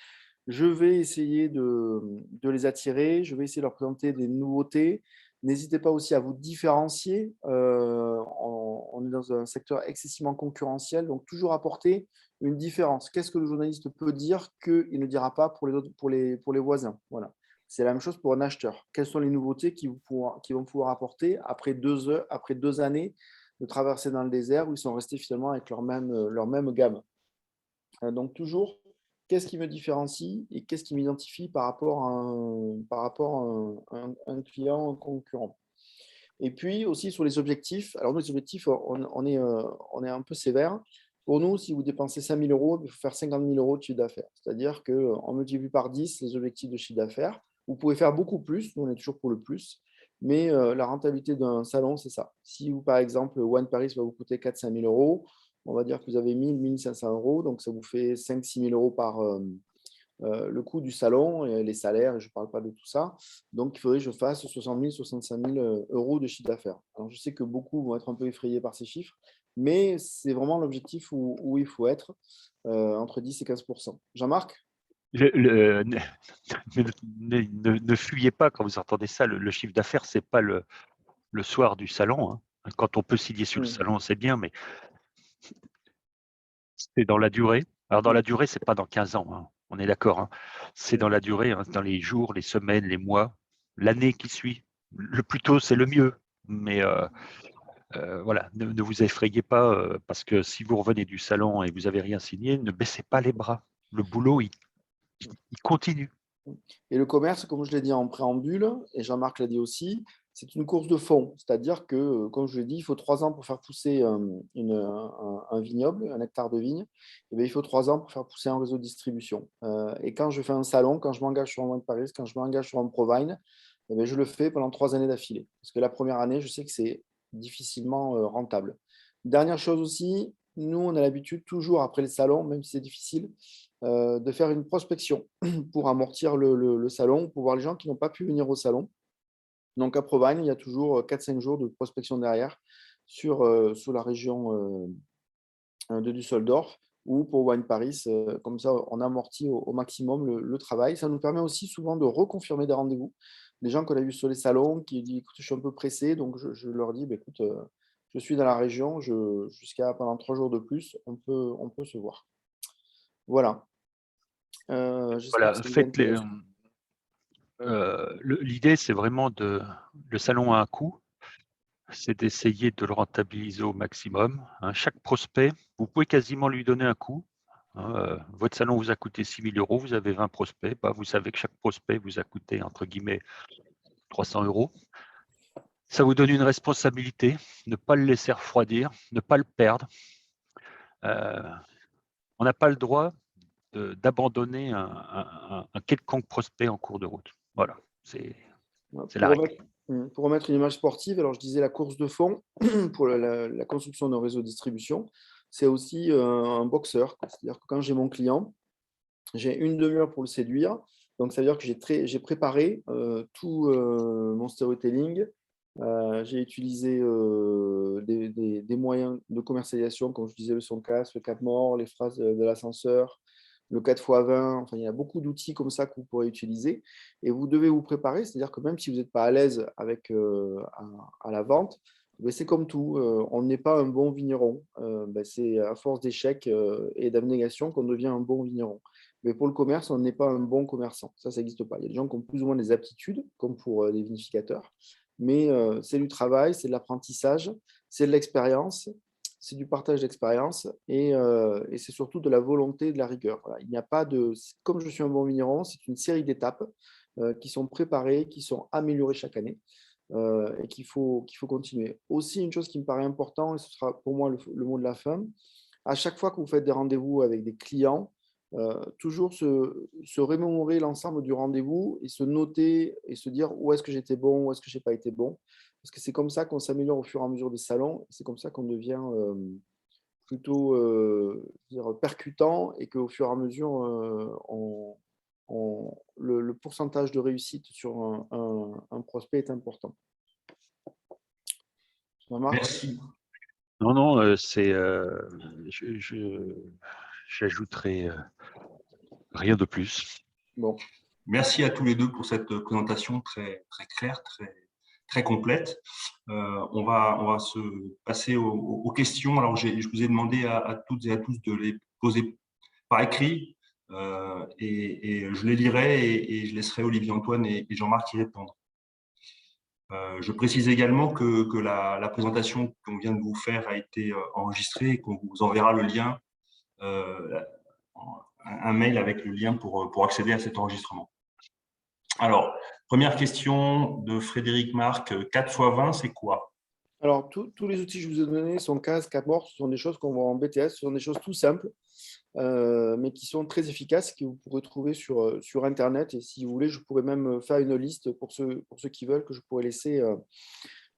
Je vais essayer de les attirer, je vais essayer de leur présenter des nouveautés. N'hésitez pas aussi à vous différencier. On est dans un secteur excessivement concurrentiel, donc toujours apporter une différence. Qu'est-ce que le journaliste peut dire qu'il ne dira pas pour les autres, pour les voisins? Voilà. C'est la même chose pour un acheteur. Quelles sont les nouveautés qui vont pouvoir apporter après 2 années de traverser dans le désert où ils sont restés finalement avec leur même gamme? Donc toujours, qu'est-ce qui me différencie et qu'est-ce qui m'identifie par rapport à un client, un concurrent? Et puis aussi sur les objectifs. Alors nous, les objectifs, on est un peu sévère. Pour nous, si vous dépensez 5 000 euros, il faut faire 50 000 euros de chiffre d'affaires. C'est-à-dire qu'on multiplie par 10 les objectifs de chiffre d'affaires. Vous pouvez faire beaucoup plus, nous on est toujours pour le plus, mais la rentabilité d'un salon, c'est ça. Si vous, par exemple, One Paris va vous coûter 4 000 à 5 000 euros, on va dire que vous avez 1 000, 1 500 euros, donc ça vous fait 5 000 à 6 000 euros par le coût du salon, et les salaires, je ne parle pas de tout ça. Donc, il faudrait que je fasse 60 000, 65 000 euros de chiffre d'affaires. Alors, je sais que beaucoup vont être un peu effrayés par ces chiffres, mais c'est vraiment l'objectif où il faut être, entre 10 et 15%. Jean-Marc? Ne fuyez pas quand vous entendez ça. Le chiffre d'affaires, c'est pas le soir du salon, hein. Quand on peut signer sur le salon, c'est bien, mais c'est dans la durée. Alors, dans la durée, c'est pas dans 15 ans, hein. On est d'accord, hein. C'est dans la durée, hein, dans les jours, les semaines, les mois, l'année qui suit. Le plus tôt, c'est le mieux. Mais voilà, ne vous effrayez pas parce que si vous revenez du salon et vous n'avez rien signé, ne baissez pas les bras. Le boulot, il continue. Et le commerce, comme je l'ai dit en préambule, et Jean-Marc l'a dit aussi, c'est une course de fond. C'est-à-dire que, comme je l'ai dit, il faut 3 ans pour faire pousser un vignoble, un hectare de vigne. Et bien, il faut 3 ans pour faire pousser un réseau de distribution. Et quand je fais un salon, quand je m'engage sur un Wine Paris, quand je m'engage sur un Provine, eh bien, je le fais pendant 3 années d'affilée. Parce que la première année, je sais que c'est difficilement rentable. Dernière chose aussi, nous, on a l'habitude, toujours après le salon, même si c'est difficile, de faire une prospection pour amortir le salon, pour voir les gens qui n'ont pas pu venir au salon. Donc à Provine, il y a toujours 4-5 jours de prospection derrière sur la région de Düsseldorf ou pour Wine Paris. Comme ça, on amortit au maximum le travail. Ça nous permet aussi souvent de reconfirmer des rendez-vous. Des gens qu'on a vus sur les salons qui disent écoute, je suis un peu pressé, donc je leur dis bah, écoute, je suis dans la région, jusqu'à pendant 3 jours de plus, on peut se voir. Voilà. J'espère que Voilà, ça vous intéresse. l'idée, c'est vraiment le salon a un coût, c'est d'essayer de le rentabiliser au maximum, hein. Chaque prospect, vous pouvez quasiment lui donner un coût, hein. Votre salon vous a coûté 6 000 euros, vous avez 20 prospects, bah, vous savez que chaque prospect vous a coûté, entre guillemets, 300 euros. Ça vous donne une responsabilité, ne pas le laisser refroidir, ne pas le perdre. On n'a pas le droit d'abandonner un quelconque prospect en cours de route. Voilà, c'est la règle. Pour remettre une image sportive, alors je disais la course de fond pour la construction d'un réseau de distribution, c'est aussi un boxeur. C'est-à-dire que quand j'ai mon client, j'ai une demi-heure pour le séduire. Donc, ça veut dire que j'ai préparé tout mon storytelling. J'ai utilisé des moyens de commercialisation, comme je disais, le son casse, le cap mort, les phrases de l'ascenseur, le 4x20. Enfin, il y a beaucoup d'outils comme ça que vous pourrez utiliser et vous devez vous préparer. C'est-à-dire que même si vous n'êtes pas à l'aise avec, à la vente, ben, c'est comme tout. On n'est pas un bon vigneron. Ben, c'est à force d'échecs et d'abnégation qu'on devient un bon vigneron. Mais pour le commerce, on n'est pas un bon commerçant. Ça n'existe pas. Il y a des gens qui ont plus ou moins des aptitudes, comme pour des vinificateurs. Mais c'est du travail, c'est de l'apprentissage, c'est de l'expérience, c'est du partage d'expérience et c'est surtout de la volonté et de la rigueur. Voilà. Il n'y a pas de. Comme je suis un bon vigneron, c'est une série d'étapes qui sont préparées, qui sont améliorées chaque année et qu'il faut continuer. Aussi, une chose qui me paraît importante, et ce sera pour moi le mot de la fin, à chaque fois que vous faites des rendez-vous avec des clients, toujours se remémorer l'ensemble du rendez-vous et se noter et se dire où est-ce que j'étais bon, où est-ce que je n'ai pas été bon. Parce que c'est comme ça qu'on s'améliore au fur et à mesure des salons. C'est comme ça qu'on devient plutôt dire, percutant et qu'au fur et à mesure, le pourcentage de réussite sur un prospect est important. Jean-Marc ? Merci. Non, non, j'ajouterai rien de plus. Bon. Merci à tous les deux pour cette présentation très, très claire, très, très complète. On va se passer aux questions. Alors, je vous ai demandé à toutes et à tous de les poser par écrit et je les lirai et je laisserai Olivier Antoine et Jean-Marc y répondre. Je précise également que la présentation qu'on vient de vous faire a été enregistrée et qu'on vous enverra le lien, un mail avec le lien pour accéder à cet enregistrement. Alors, première question de Frédéric Marc, 4x20, c'est quoi? Alors, tous les outils que je vous ai donnés sont CAS, CAPOR, ce sont des choses qu'on voit en BTS, ce sont des choses tout simples, mais qui sont très efficaces, que vous pourrez trouver sur Internet. Et si vous voulez, je pourrais même faire une liste pour ceux qui veulent, que je pourrais laisser à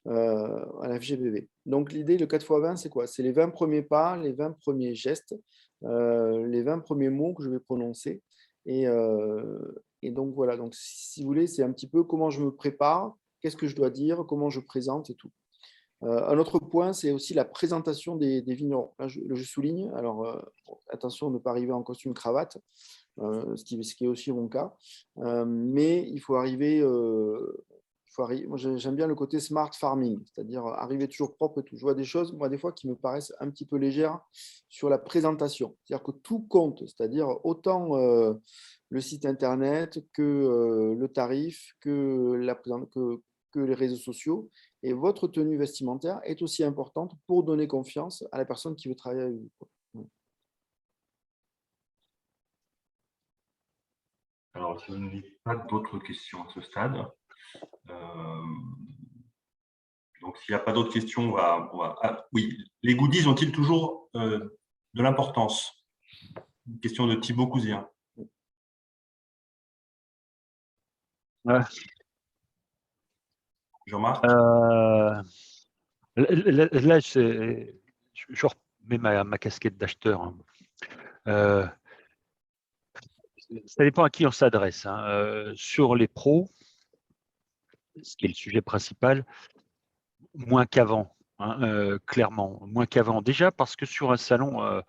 la FGBV. Donc, l'idée, le 4x20, c'est quoi? C'est les 20 premiers pas, les 20 premiers gestes, les 20 premiers mots que je vais prononcer. Et donc, voilà. Donc, si vous voulez, c'est un petit peu comment je me prépare, qu'est-ce que je dois dire, comment je présente et tout. Un autre point, c'est aussi la présentation des vignerons. Là, je souligne, alors attention de ne pas arriver en costume cravate, ce qui est aussi mon cas, mais il faut arriver, moi j'aime bien le côté smart farming, c'est-à-dire arriver toujours propre et tout. Je vois des choses, moi des fois, qui me paraissent un petit peu légères sur la présentation, c'est-à-dire que tout compte, c'est-à-dire autant le site internet que le tarif, que les réseaux sociaux. Et votre tenue vestimentaire est aussi importante pour donner confiance à la personne qui veut travailler avec vous. Alors, je n'ai pas d'autres questions à ce stade. Donc, s'il n'y a pas d'autres questions, oui, les goodies ont-ils toujours de l'importance? Une question de Thibaut Cousien. Ouais. Jean-Marc? Là, je remets ma casquette d'acheteur. Ça dépend à qui on s'adresse. Sur les pros, ce qui est le sujet principal, moins qu'avant, clairement, moins qu'avant. Déjà parce que sur un salon,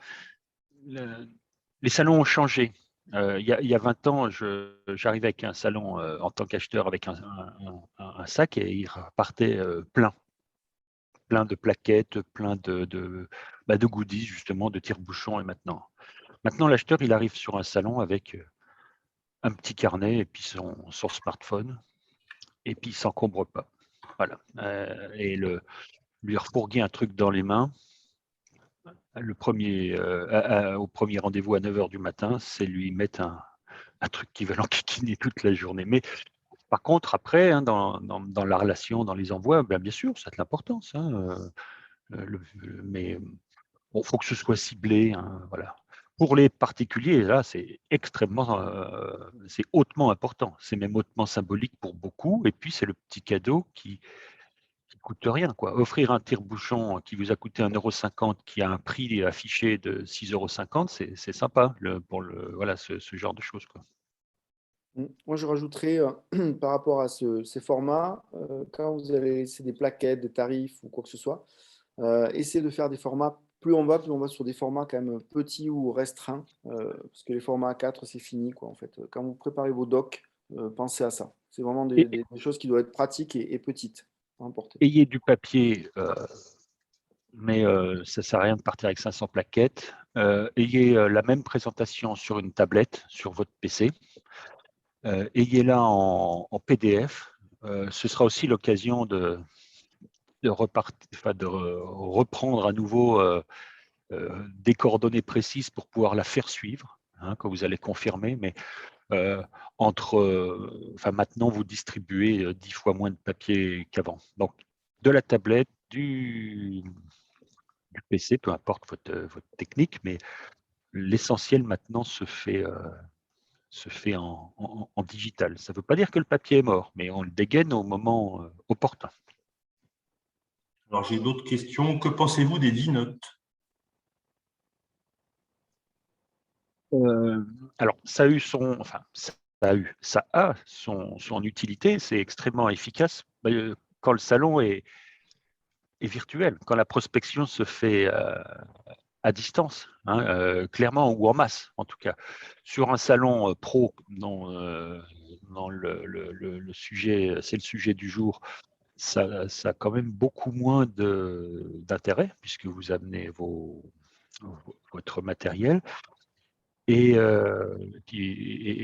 les salons ont changé. Il y a 20 ans, j'arrivais avec un salon en tant qu'acheteur avec un sac et il repartait plein de plaquettes, plein de goodies, justement, de tire-bouchons. Et maintenant, l'acheteur, il arrive sur un salon avec un petit carnet et puis son smartphone, et puis il ne s'encombre pas. Voilà. Et lui refourguer un truc dans les mains, au premier rendez-vous à 9 h du matin, c'est lui mettre un truc qui va l'enquiquiner toute la journée. Mais par contre, après, dans la relation, dans les envois, bien sûr, ça a de l'importance. Mais il faut que ce soit ciblé. Voilà. Pour les particuliers, là, c'est c'est hautement important. C'est même hautement symbolique pour beaucoup. Et puis, c'est le petit cadeau qui coûte rien, quoi. Offrir un tire-bouchon qui vous a coûté 1,50 €, qui a un prix affiché de 6,50 €, c'est sympa voilà, ce genre de choses, quoi. Moi, je rajouterais par rapport à ces formats, quand vous allez laisser des plaquettes, des tarifs ou quoi que ce soit, essayez de faire des formats plus on va sur des formats quand même petits ou restreints, parce que les formats A4, c'est fini, quoi, en fait. Quand vous préparez vos docs, pensez à ça. C'est vraiment des choses qui doivent être pratiques et petites à emporter. Ayez du papier, mais ça ne sert à rien de partir avec 500 plaquettes. Ayez la même présentation sur une tablette, sur votre PC. Ayez-la en PDF. Ce sera aussi l'occasion de reprendre à nouveau des coordonnées précises pour pouvoir la faire suivre, quand vous allez confirmer. Mais maintenant, vous distribuez 10 fois moins de papier qu'avant. Donc, de la tablette, du PC, peu importe votre technique, mais l'essentiel maintenant se fait en digital. Ça ne veut pas dire que le papier est mort, mais on le dégaine au moment opportun. Alors, j'ai d'autres questions. Que pensez-vous des V-Notes? Alors, ça a son utilité, c'est extrêmement efficace quand le salon est virtuel, quand la prospection se fait à distance, clairement, ou en masse, en tout cas. Sur un salon pro, dont le sujet, c'est le sujet du jour, ça a quand même beaucoup moins d'intérêt, puisque vous amenez votre matériel. Et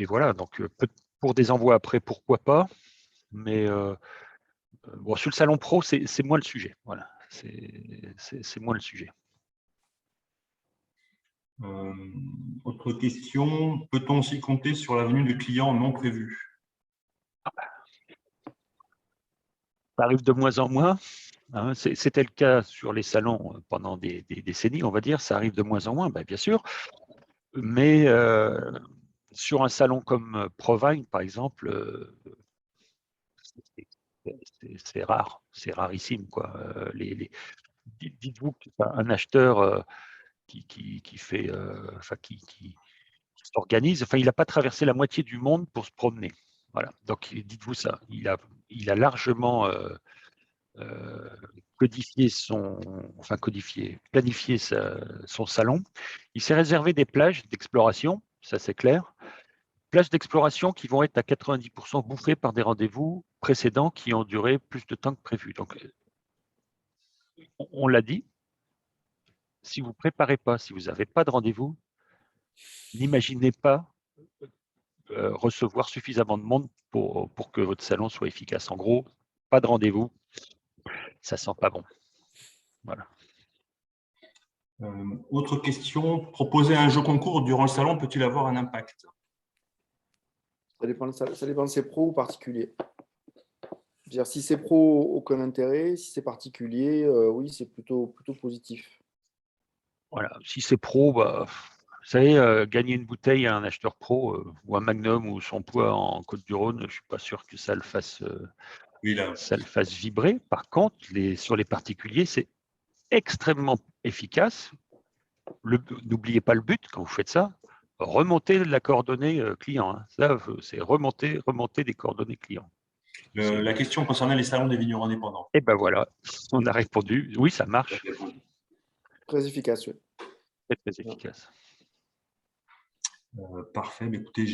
voilà, donc pour des envois après, pourquoi pas, mais bon, sur le salon pro, c'est moins le sujet. Voilà, c'est moins le sujet. Autre question, peut-on aussi compter sur la venue de clients non prévus? Ça arrive de moins en moins. C'était le cas sur les salons pendant des décennies, on va dire. Ça arrive de moins en moins, bien sûr. Mais sur un salon comme Provine, par exemple, c'est rare, c'est rarissime, quoi. Dites-vous qu'un acheteur qui s'organise, il n'a pas traversé la moitié du monde pour se promener. Voilà. Donc dites-vous ça. Il a largement planifié son salon. Il s'est réservé des plages d'exploration, ça c'est clair. Plages d'exploration qui vont être à 90% bouffées par des rendez-vous précédents qui ont duré plus de temps que prévu. Donc, on l'a dit, si vous ne préparez pas, si vous n'avez pas de rendez-vous, n'imaginez pas recevoir suffisamment de monde pour que votre salon soit efficace. En gros, pas de rendez-vous, ça sent pas bon. Voilà. Autre question, proposer un jeu concours durant le salon peut-il avoir un impact? Ça dépend si c'est pro ou particulier. Dire, si c'est pro, aucun intérêt. Si c'est particulier, oui, c'est plutôt positif. Voilà. Si c'est pro, vous savez, gagner une bouteille à un acheteur pro ou un Magnum ou son poids en Côte-du-Rhône, je ne suis pas sûr que ça le fasse vibrer. Par contre, sur les particuliers, c'est extrêmement efficace. N'oubliez pas le but quand vous faites ça, remonter la coordonnée client. Ça, c'est remonter des coordonnées clients. La question concernait les salons des vignerons indépendants. Et ben voilà, on a répondu. Oui, ça marche. Très efficace, oui. Très efficace. Parfait. Écoutez,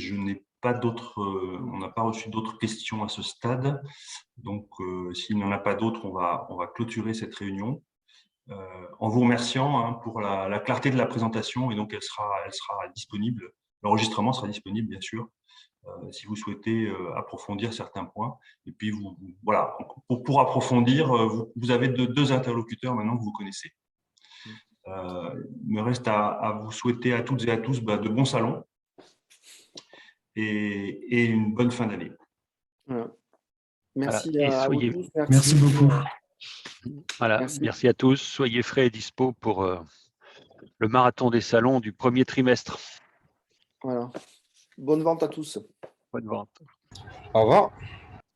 on n'a pas reçu d'autres questions à ce stade. Donc, s'il n'y en a pas d'autres, on va clôturer cette réunion en vous remerciant pour la clarté de la présentation. Et donc, elle sera disponible. L'enregistrement sera disponible, bien sûr, si vous souhaitez approfondir certains points. Et puis, voilà, pour approfondir, vous avez deux interlocuteurs maintenant que vous connaissez. Il me reste à vous souhaiter à toutes et à tous de bons salons et une bonne fin d'année. Voilà. Merci voilà. à vous tous. Merci beaucoup. Voilà, merci à tous. Soyez frais et dispo pour le marathon des salons du premier trimestre. Voilà. Bonne vente à tous. Bonne vente. Au revoir.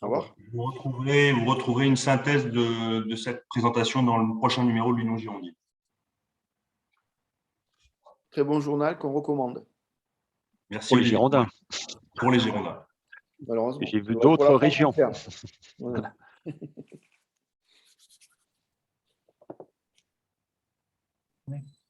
Au revoir. Vous retrouverez une synthèse de cette présentation dans le prochain numéro de l'Union Girondine. Très bon journal qu'on recommande. Merci pour les Girondins. Pour les Girondins. Malheureusement. J'ai vu d'autres régions. Voilà. journée.